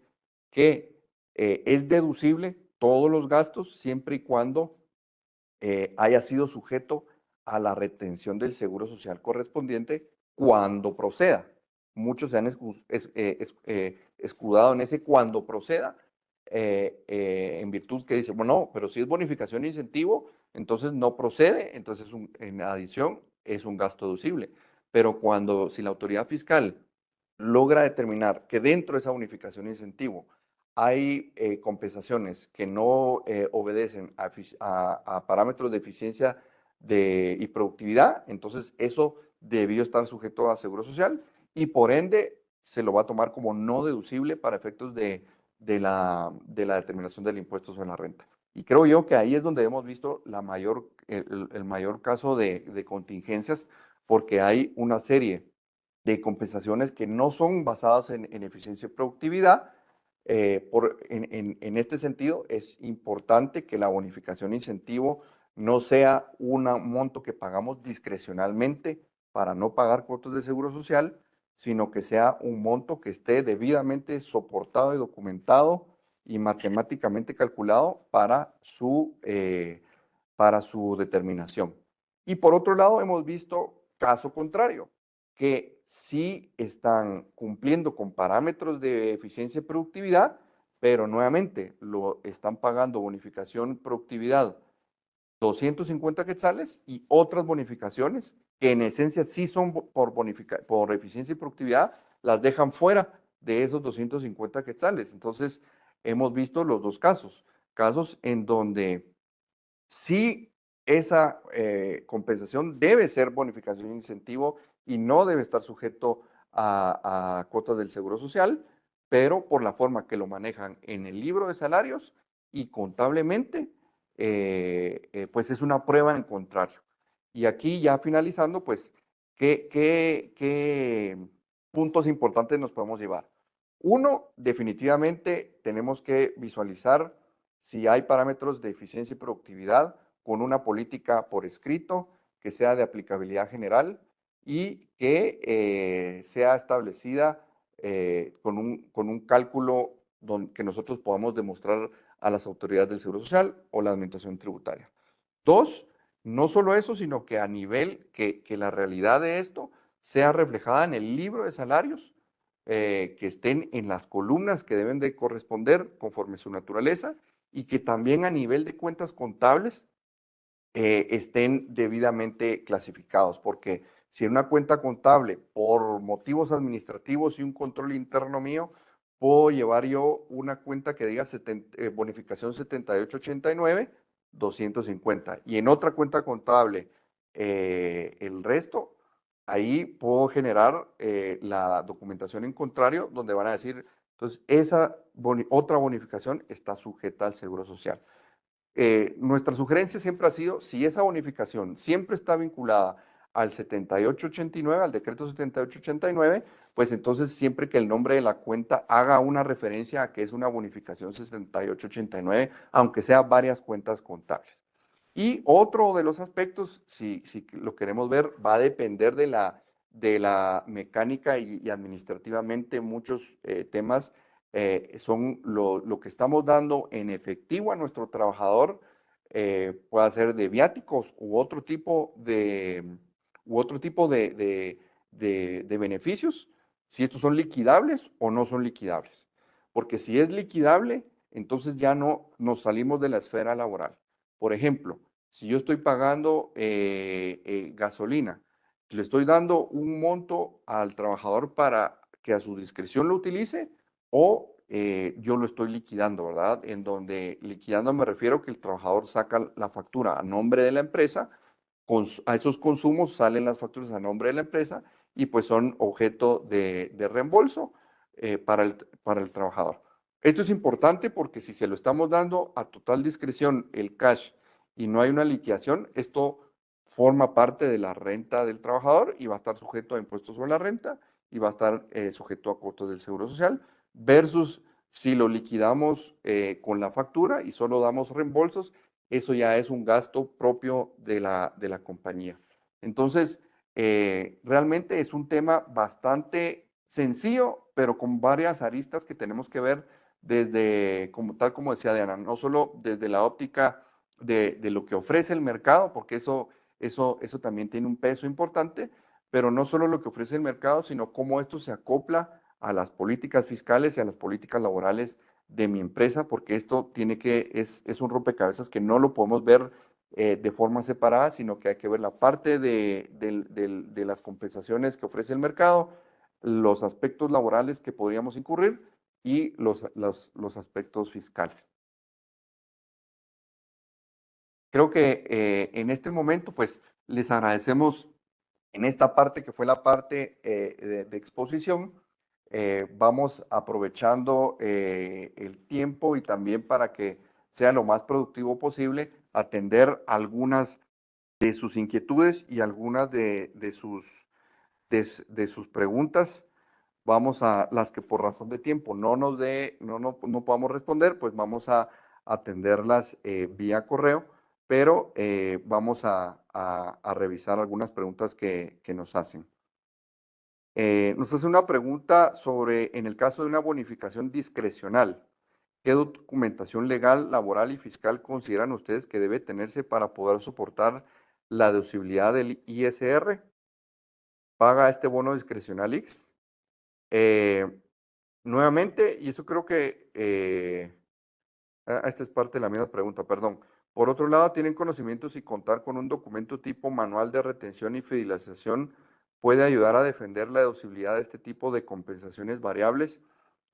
que es deducible todos los gastos siempre y cuando haya sido sujeto a la retención del seguro social correspondiente cuando proceda. Muchos se han escudado en ese cuando proceda, en virtud que dice, bueno, no, pero si es bonificación e incentivo, entonces no procede, entonces en adición es un gasto deducible. Pero si la autoridad fiscal logra determinar que dentro de esa bonificación e incentivo hay compensaciones que no obedecen a parámetros de eficiencia y productividad, entonces eso debió estar sujeto a seguro social y por ende se lo va a tomar como no deducible para efectos de la determinación del impuesto sobre la renta. Y creo yo que ahí es donde hemos visto el mayor caso de contingencias, porque hay una serie de compensaciones que no son basadas en eficiencia y productividad. En este sentido, es importante que la bonificación incentivo no sea un monto que pagamos discrecionalmente para no pagar cuotas de seguro social, sino que sea un monto que esté debidamente soportado y documentado y matemáticamente calculado para su determinación. Y por otro lado, hemos visto caso contrario, que sí están cumpliendo con parámetros de eficiencia y productividad, pero nuevamente lo están pagando bonificación productividad 250 quetzales y otras bonificaciones que en esencia sí son por eficiencia y productividad, las dejan fuera de esos 250 quetzales. Entonces, hemos visto los dos casos en donde sí esa compensación debe ser bonificación e incentivo y no debe estar sujeto a cuotas del Seguro Social, pero por la forma que lo manejan en el libro de salarios y contablemente, pues es una prueba en contrario. Y aquí ya finalizando, pues, ¿qué puntos importantes nos podemos llevar? Uno, definitivamente tenemos que visualizar si hay parámetros de eficiencia y productividad con una política por escrito que sea de aplicabilidad general y que sea establecida con un cálculo que nosotros podamos demostrar a las autoridades del Seguro Social o la Administración Tributaria. Dos, no solo eso, sino que a nivel que la realidad de esto sea reflejada en el libro de salarios, que estén en las columnas que deben de corresponder conforme su naturaleza y que también a nivel de cuentas contables estén debidamente clasificados, porque si en una cuenta contable, por motivos administrativos y un control interno mío, puedo llevar yo una cuenta que diga bonificación 7889, 250, y en otra cuenta contable el resto, ahí puedo generar la documentación en contrario, donde van a decir, entonces, esa otra bonificación está sujeta al Seguro Social. Nuestra sugerencia siempre ha sido, si esa bonificación siempre está vinculada al 7889, al decreto 7889, pues entonces siempre que el nombre de la cuenta haga una referencia a que es una bonificación 7889, aunque sea varias cuentas contables. Y otro de los aspectos, si lo queremos ver, va a depender de la mecánica y administrativamente muchos temas son lo que estamos dando en efectivo a nuestro trabajador, puede ser de viáticos u otro tipo de beneficios, si estos son liquidables o no son liquidables. Porque si es liquidable, entonces ya no nos salimos de la esfera laboral. Por ejemplo, si yo estoy pagando gasolina, le estoy dando un monto al trabajador para que a su discreción lo utilice, o yo lo estoy liquidando, ¿verdad? En donde liquidando me refiero que el trabajador saca la factura a nombre de la empresa, a esos consumos salen las facturas a nombre de la empresa y pues son objeto de reembolso para el trabajador. Esto es importante porque si se lo estamos dando a total discreción el cash y no hay una liquidación, esto forma parte de la renta del trabajador y va a estar sujeto a impuestos sobre la renta y va a estar sujeto a costos del Seguro Social, versus si lo liquidamos con la factura y solo damos reembolsos, eso ya es un gasto propio de la compañía. Entonces, realmente es un tema bastante sencillo, pero con varias aristas que tenemos que ver desde, tal como decía Diana, no solo desde la óptica de lo que ofrece el mercado, porque eso también tiene un peso importante, pero no solo lo que ofrece el mercado, sino cómo esto se acopla a las políticas fiscales y a las políticas laborales de mi empresa, porque esto es un rompecabezas que no lo podemos ver de forma separada, sino que hay que ver la parte de las compensaciones que ofrece el mercado, los aspectos laborales que podríamos incurrir y los aspectos fiscales. Creo que en este momento, pues, les agradecemos en esta parte que fue la parte de exposición. Vamos aprovechando el tiempo y también para que sea lo más productivo posible, atender algunas de sus inquietudes y algunas de sus preguntas. Vamos a las que por razón de tiempo no podamos responder, pues vamos a atenderlas vía correo, pero vamos a revisar algunas preguntas que nos hacen. Nos hace una pregunta sobre, en el caso de una bonificación discrecional, ¿qué documentación legal, laboral y fiscal consideran ustedes que debe tenerse para poder soportar la deducibilidad del ISR? ¿Paga este bono discrecional X? Nuevamente, y eso creo que, esta es parte de la misma pregunta, perdón. Por otro lado, ¿tienen conocimiento si contar con un documento tipo manual de retención y fidelización puede ayudar a defender la deducibilidad de este tipo de compensaciones variables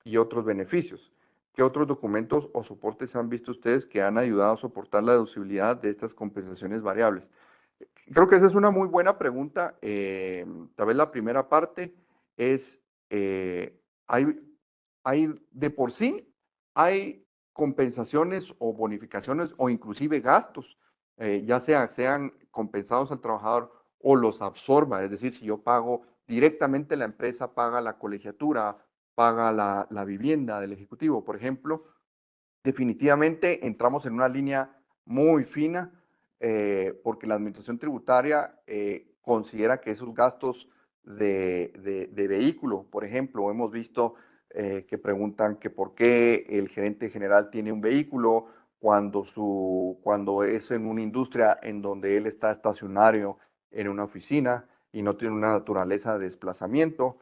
y otros beneficios? ¿Qué otros documentos o soportes han visto ustedes que han ayudado a soportar la deducibilidad de estas compensaciones variables? Creo que esa es una muy buena pregunta. Tal vez la primera parte es, hay, de por sí, hay compensaciones o bonificaciones o inclusive gastos, ya sean compensados al trabajador o los absorba. Es decir, si yo pago directamente, la empresa paga la colegiatura, paga la vivienda del ejecutivo, por ejemplo, definitivamente entramos en una línea muy fina porque la administración tributaria considera que esos gastos de vehículo, por ejemplo, hemos visto que preguntan que por qué el gerente general tiene un vehículo cuando es en una industria en donde él está estacionario en una oficina y no tiene una naturaleza de desplazamiento.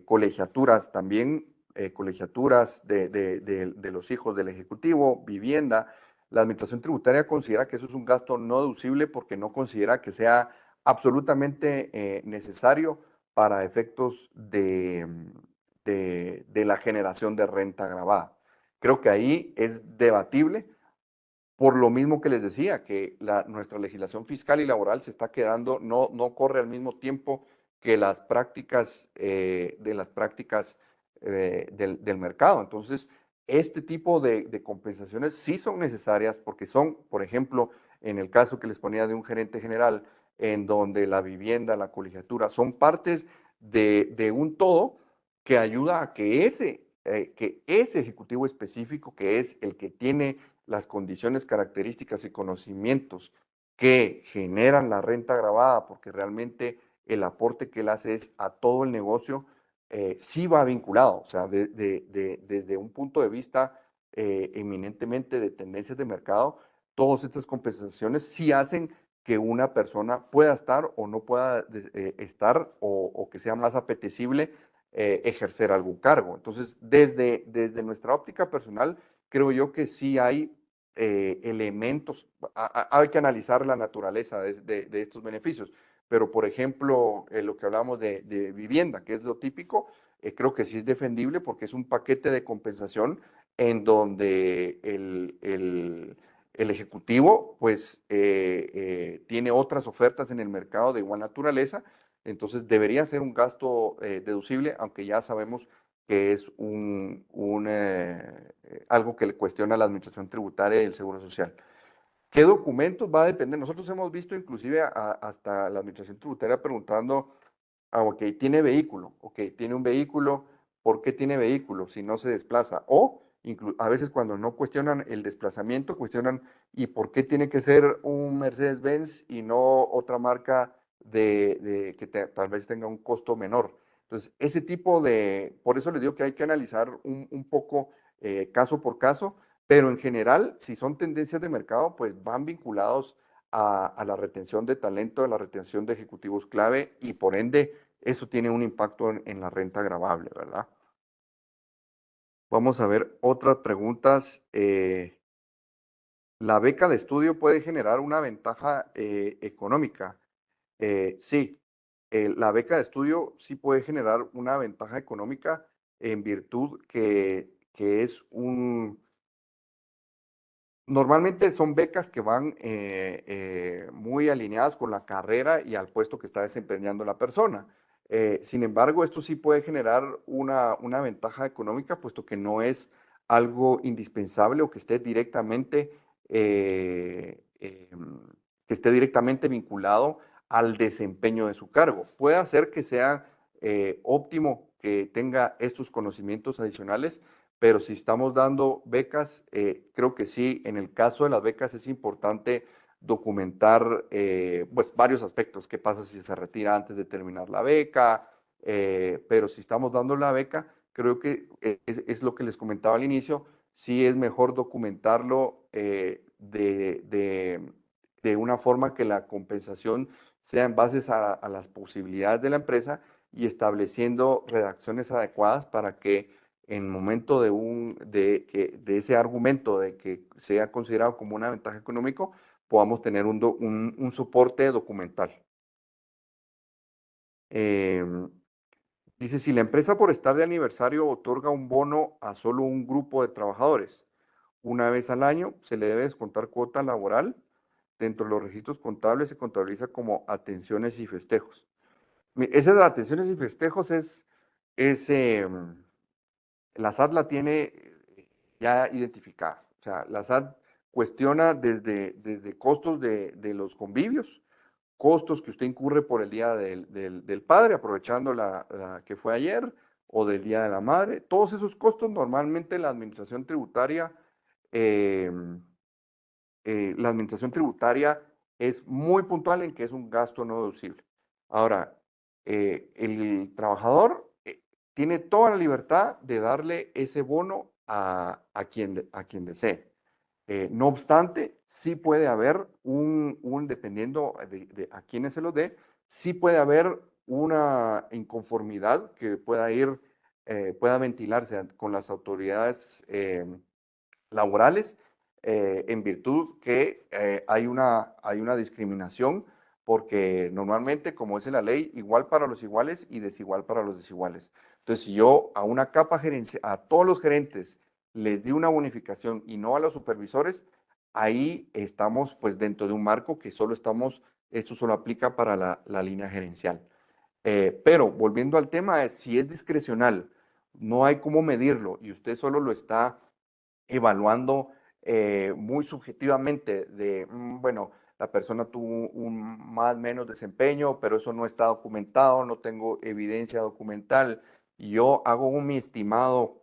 Colegiaturas también, colegiaturas de los hijos del Ejecutivo, vivienda. La Administración Tributaria considera que eso es un gasto no deducible porque no considera que sea absolutamente necesario para efectos de la generación de renta agravada. Creo que ahí es debatible, por lo mismo que les decía, que nuestra legislación fiscal y laboral se está quedando, no corre al mismo tiempo que las prácticas del mercado. Entonces, este tipo de compensaciones sí son necesarias porque son, por ejemplo, en el caso que les ponía de un gerente general, en donde la vivienda, la colegiatura son partes de un todo que ayuda a que ese ejecutivo específico, que es el que tiene las condiciones, características y conocimientos que generan la renta agravada, porque realmente el aporte que él hace es a todo el negocio, sí va vinculado, o sea, desde un punto de vista eminentemente de tendencias de mercado, todas estas compensaciones sí hacen que una persona pueda estar o no pueda estar o que sea más apetecible ejercer algún cargo. Entonces, desde nuestra óptica personal, creo yo que sí hay elementos, hay que analizar la naturaleza de estos beneficios, pero por ejemplo, lo que hablamos de vivienda, que es lo típico, creo que sí es defendible porque es un paquete de compensación en donde el ejecutivo pues tiene otras ofertas en el mercado de igual naturaleza, entonces debería ser un gasto deducible, aunque ya sabemos que es algo que le cuestiona a la administración tributaria y el Seguro Social. ¿Qué documentos va a depender? Nosotros hemos visto inclusive hasta la administración tributaria preguntando, ok, tiene vehículo, ok, tiene un vehículo, ¿por qué tiene vehículo si no se desplaza? O a veces cuando no cuestionan el desplazamiento, cuestionan, ¿y por qué tiene que ser un Mercedes-Benz y no otra marca que tal vez tenga un costo menor? Entonces, ese tipo por eso les digo que hay que analizar un poco caso por caso, pero en general, si son tendencias de mercado, pues van vinculados a la retención de talento, a la retención de ejecutivos clave y por ende eso tiene un impacto en la renta gravable, ¿verdad? Vamos a ver otras preguntas. ¿La beca de estudio puede generar una ventaja económica? Sí, la beca de estudio sí puede generar una ventaja económica en virtud que es normalmente son becas que van muy alineadas con la carrera y al puesto que está desempeñando la persona. Sin embargo, esto sí puede generar una ventaja económica, puesto que no es algo indispensable o que esté directamente vinculado al desempeño de su cargo. Puede hacer que sea óptimo que tenga estos conocimientos adicionales, pero si estamos dando becas, creo que sí, en el caso de las becas es importante documentar pues varios aspectos. ¿Qué pasa si se retira antes de terminar la beca? Pero si estamos dando la beca, creo que es lo que les comentaba al inicio, sí es mejor documentarlo de una forma que la compensación sea en base a las posibilidades de la empresa y estableciendo redacciones adecuadas para que en el momento de ese argumento de que sea considerado como una ventaja económica, podamos tener un soporte documental. Dice, si la empresa por estar de aniversario otorga un bono a solo un grupo de trabajadores, una vez al año se le debe descontar cuota laboral. Dentro de los registros contables se contabiliza como atenciones y festejos. Esas atenciones y festejos la SAT la tiene ya identificada. O sea, la SAT cuestiona desde costos de los convivios, costos que usted incurre por el Día del Padre, aprovechando la que fue ayer, o del Día de la Madre. Todos esos costos normalmente eh, la administración tributaria es muy puntual en que es un gasto no deducible. Ahora, el trabajador tiene toda la libertad de darle ese bono a quien desee. No obstante, sí puede haber dependiendo de a quienes se lo dé, sí puede haber una inconformidad que pueda ventilarse con las autoridades laborales en virtud que hay una discriminación, porque normalmente, como dice la ley, igual para los iguales y desigual para los desiguales. Entonces, si yo a una capa gerencia, a todos los gerentes les di una bonificación y no a los supervisores, ahí estamos pues dentro de un marco que esto solo aplica para la línea gerencial. Pero volviendo al tema, si es discrecional, no hay cómo medirlo y usted solo lo está evaluando muy subjetivamente bueno, la persona tuvo un más o menos desempeño, pero eso no está documentado, no tengo evidencia documental, y yo hago mi estimado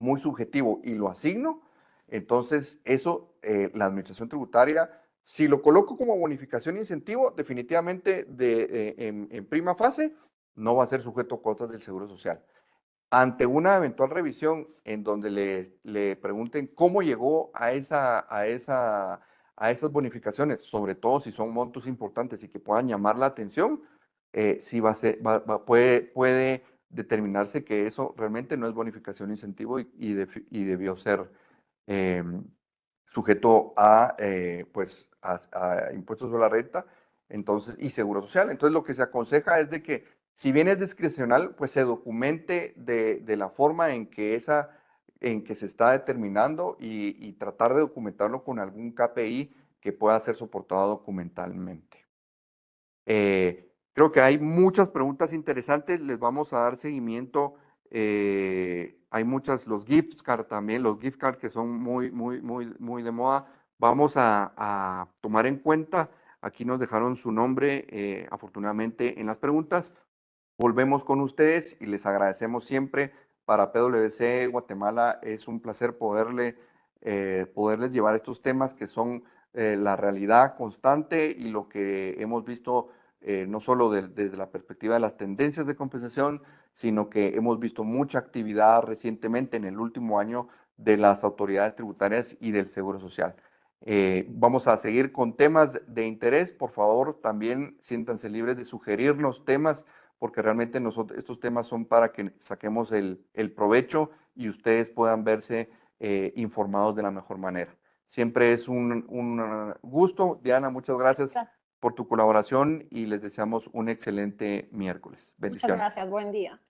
muy subjetivo y lo asigno, entonces eso, la administración tributaria, si lo coloco como bonificación e incentivo, definitivamente en prima fase no va a ser sujeto a cuotas del Seguro Social. Ante una eventual revisión en donde le pregunten cómo llegó a esas bonificaciones, sobre todo si son montos importantes y que puedan llamar la atención, sí puede determinarse que eso realmente no es bonificación incentivo y debió ser eh, sujeto a impuestos sobre la renta, entonces, y seguro social. Entonces, lo que se aconseja es de que, si bien es discrecional, pues se documente de la forma en que se está determinando y tratar de documentarlo con algún KPI que pueda ser soportado documentalmente. Creo que hay muchas preguntas interesantes, les vamos a dar seguimiento Hay muchas, los gift card también, los gift card que son muy de moda. Vamos a tomar en cuenta, aquí nos dejaron su nombre, afortunadamente, en las preguntas. Volvemos con ustedes y les agradecemos siempre. Para PwC Guatemala es un placer poderles llevar estos temas que son la realidad constante y lo que hemos visto no solo desde la perspectiva de las tendencias de compensación, sino que hemos visto mucha actividad recientemente en el último año de las autoridades tributarias y del Seguro Social. Vamos a seguir con temas de interés. Por favor, también siéntanse libres de sugerirnos temas, porque realmente estos temas son para que saquemos el provecho y ustedes puedan verse informados de la mejor manera. Siempre es un gusto. Diana, muchas gracias por tu colaboración y les deseamos un excelente miércoles. Muchas Bendiciones. gracias, buen día.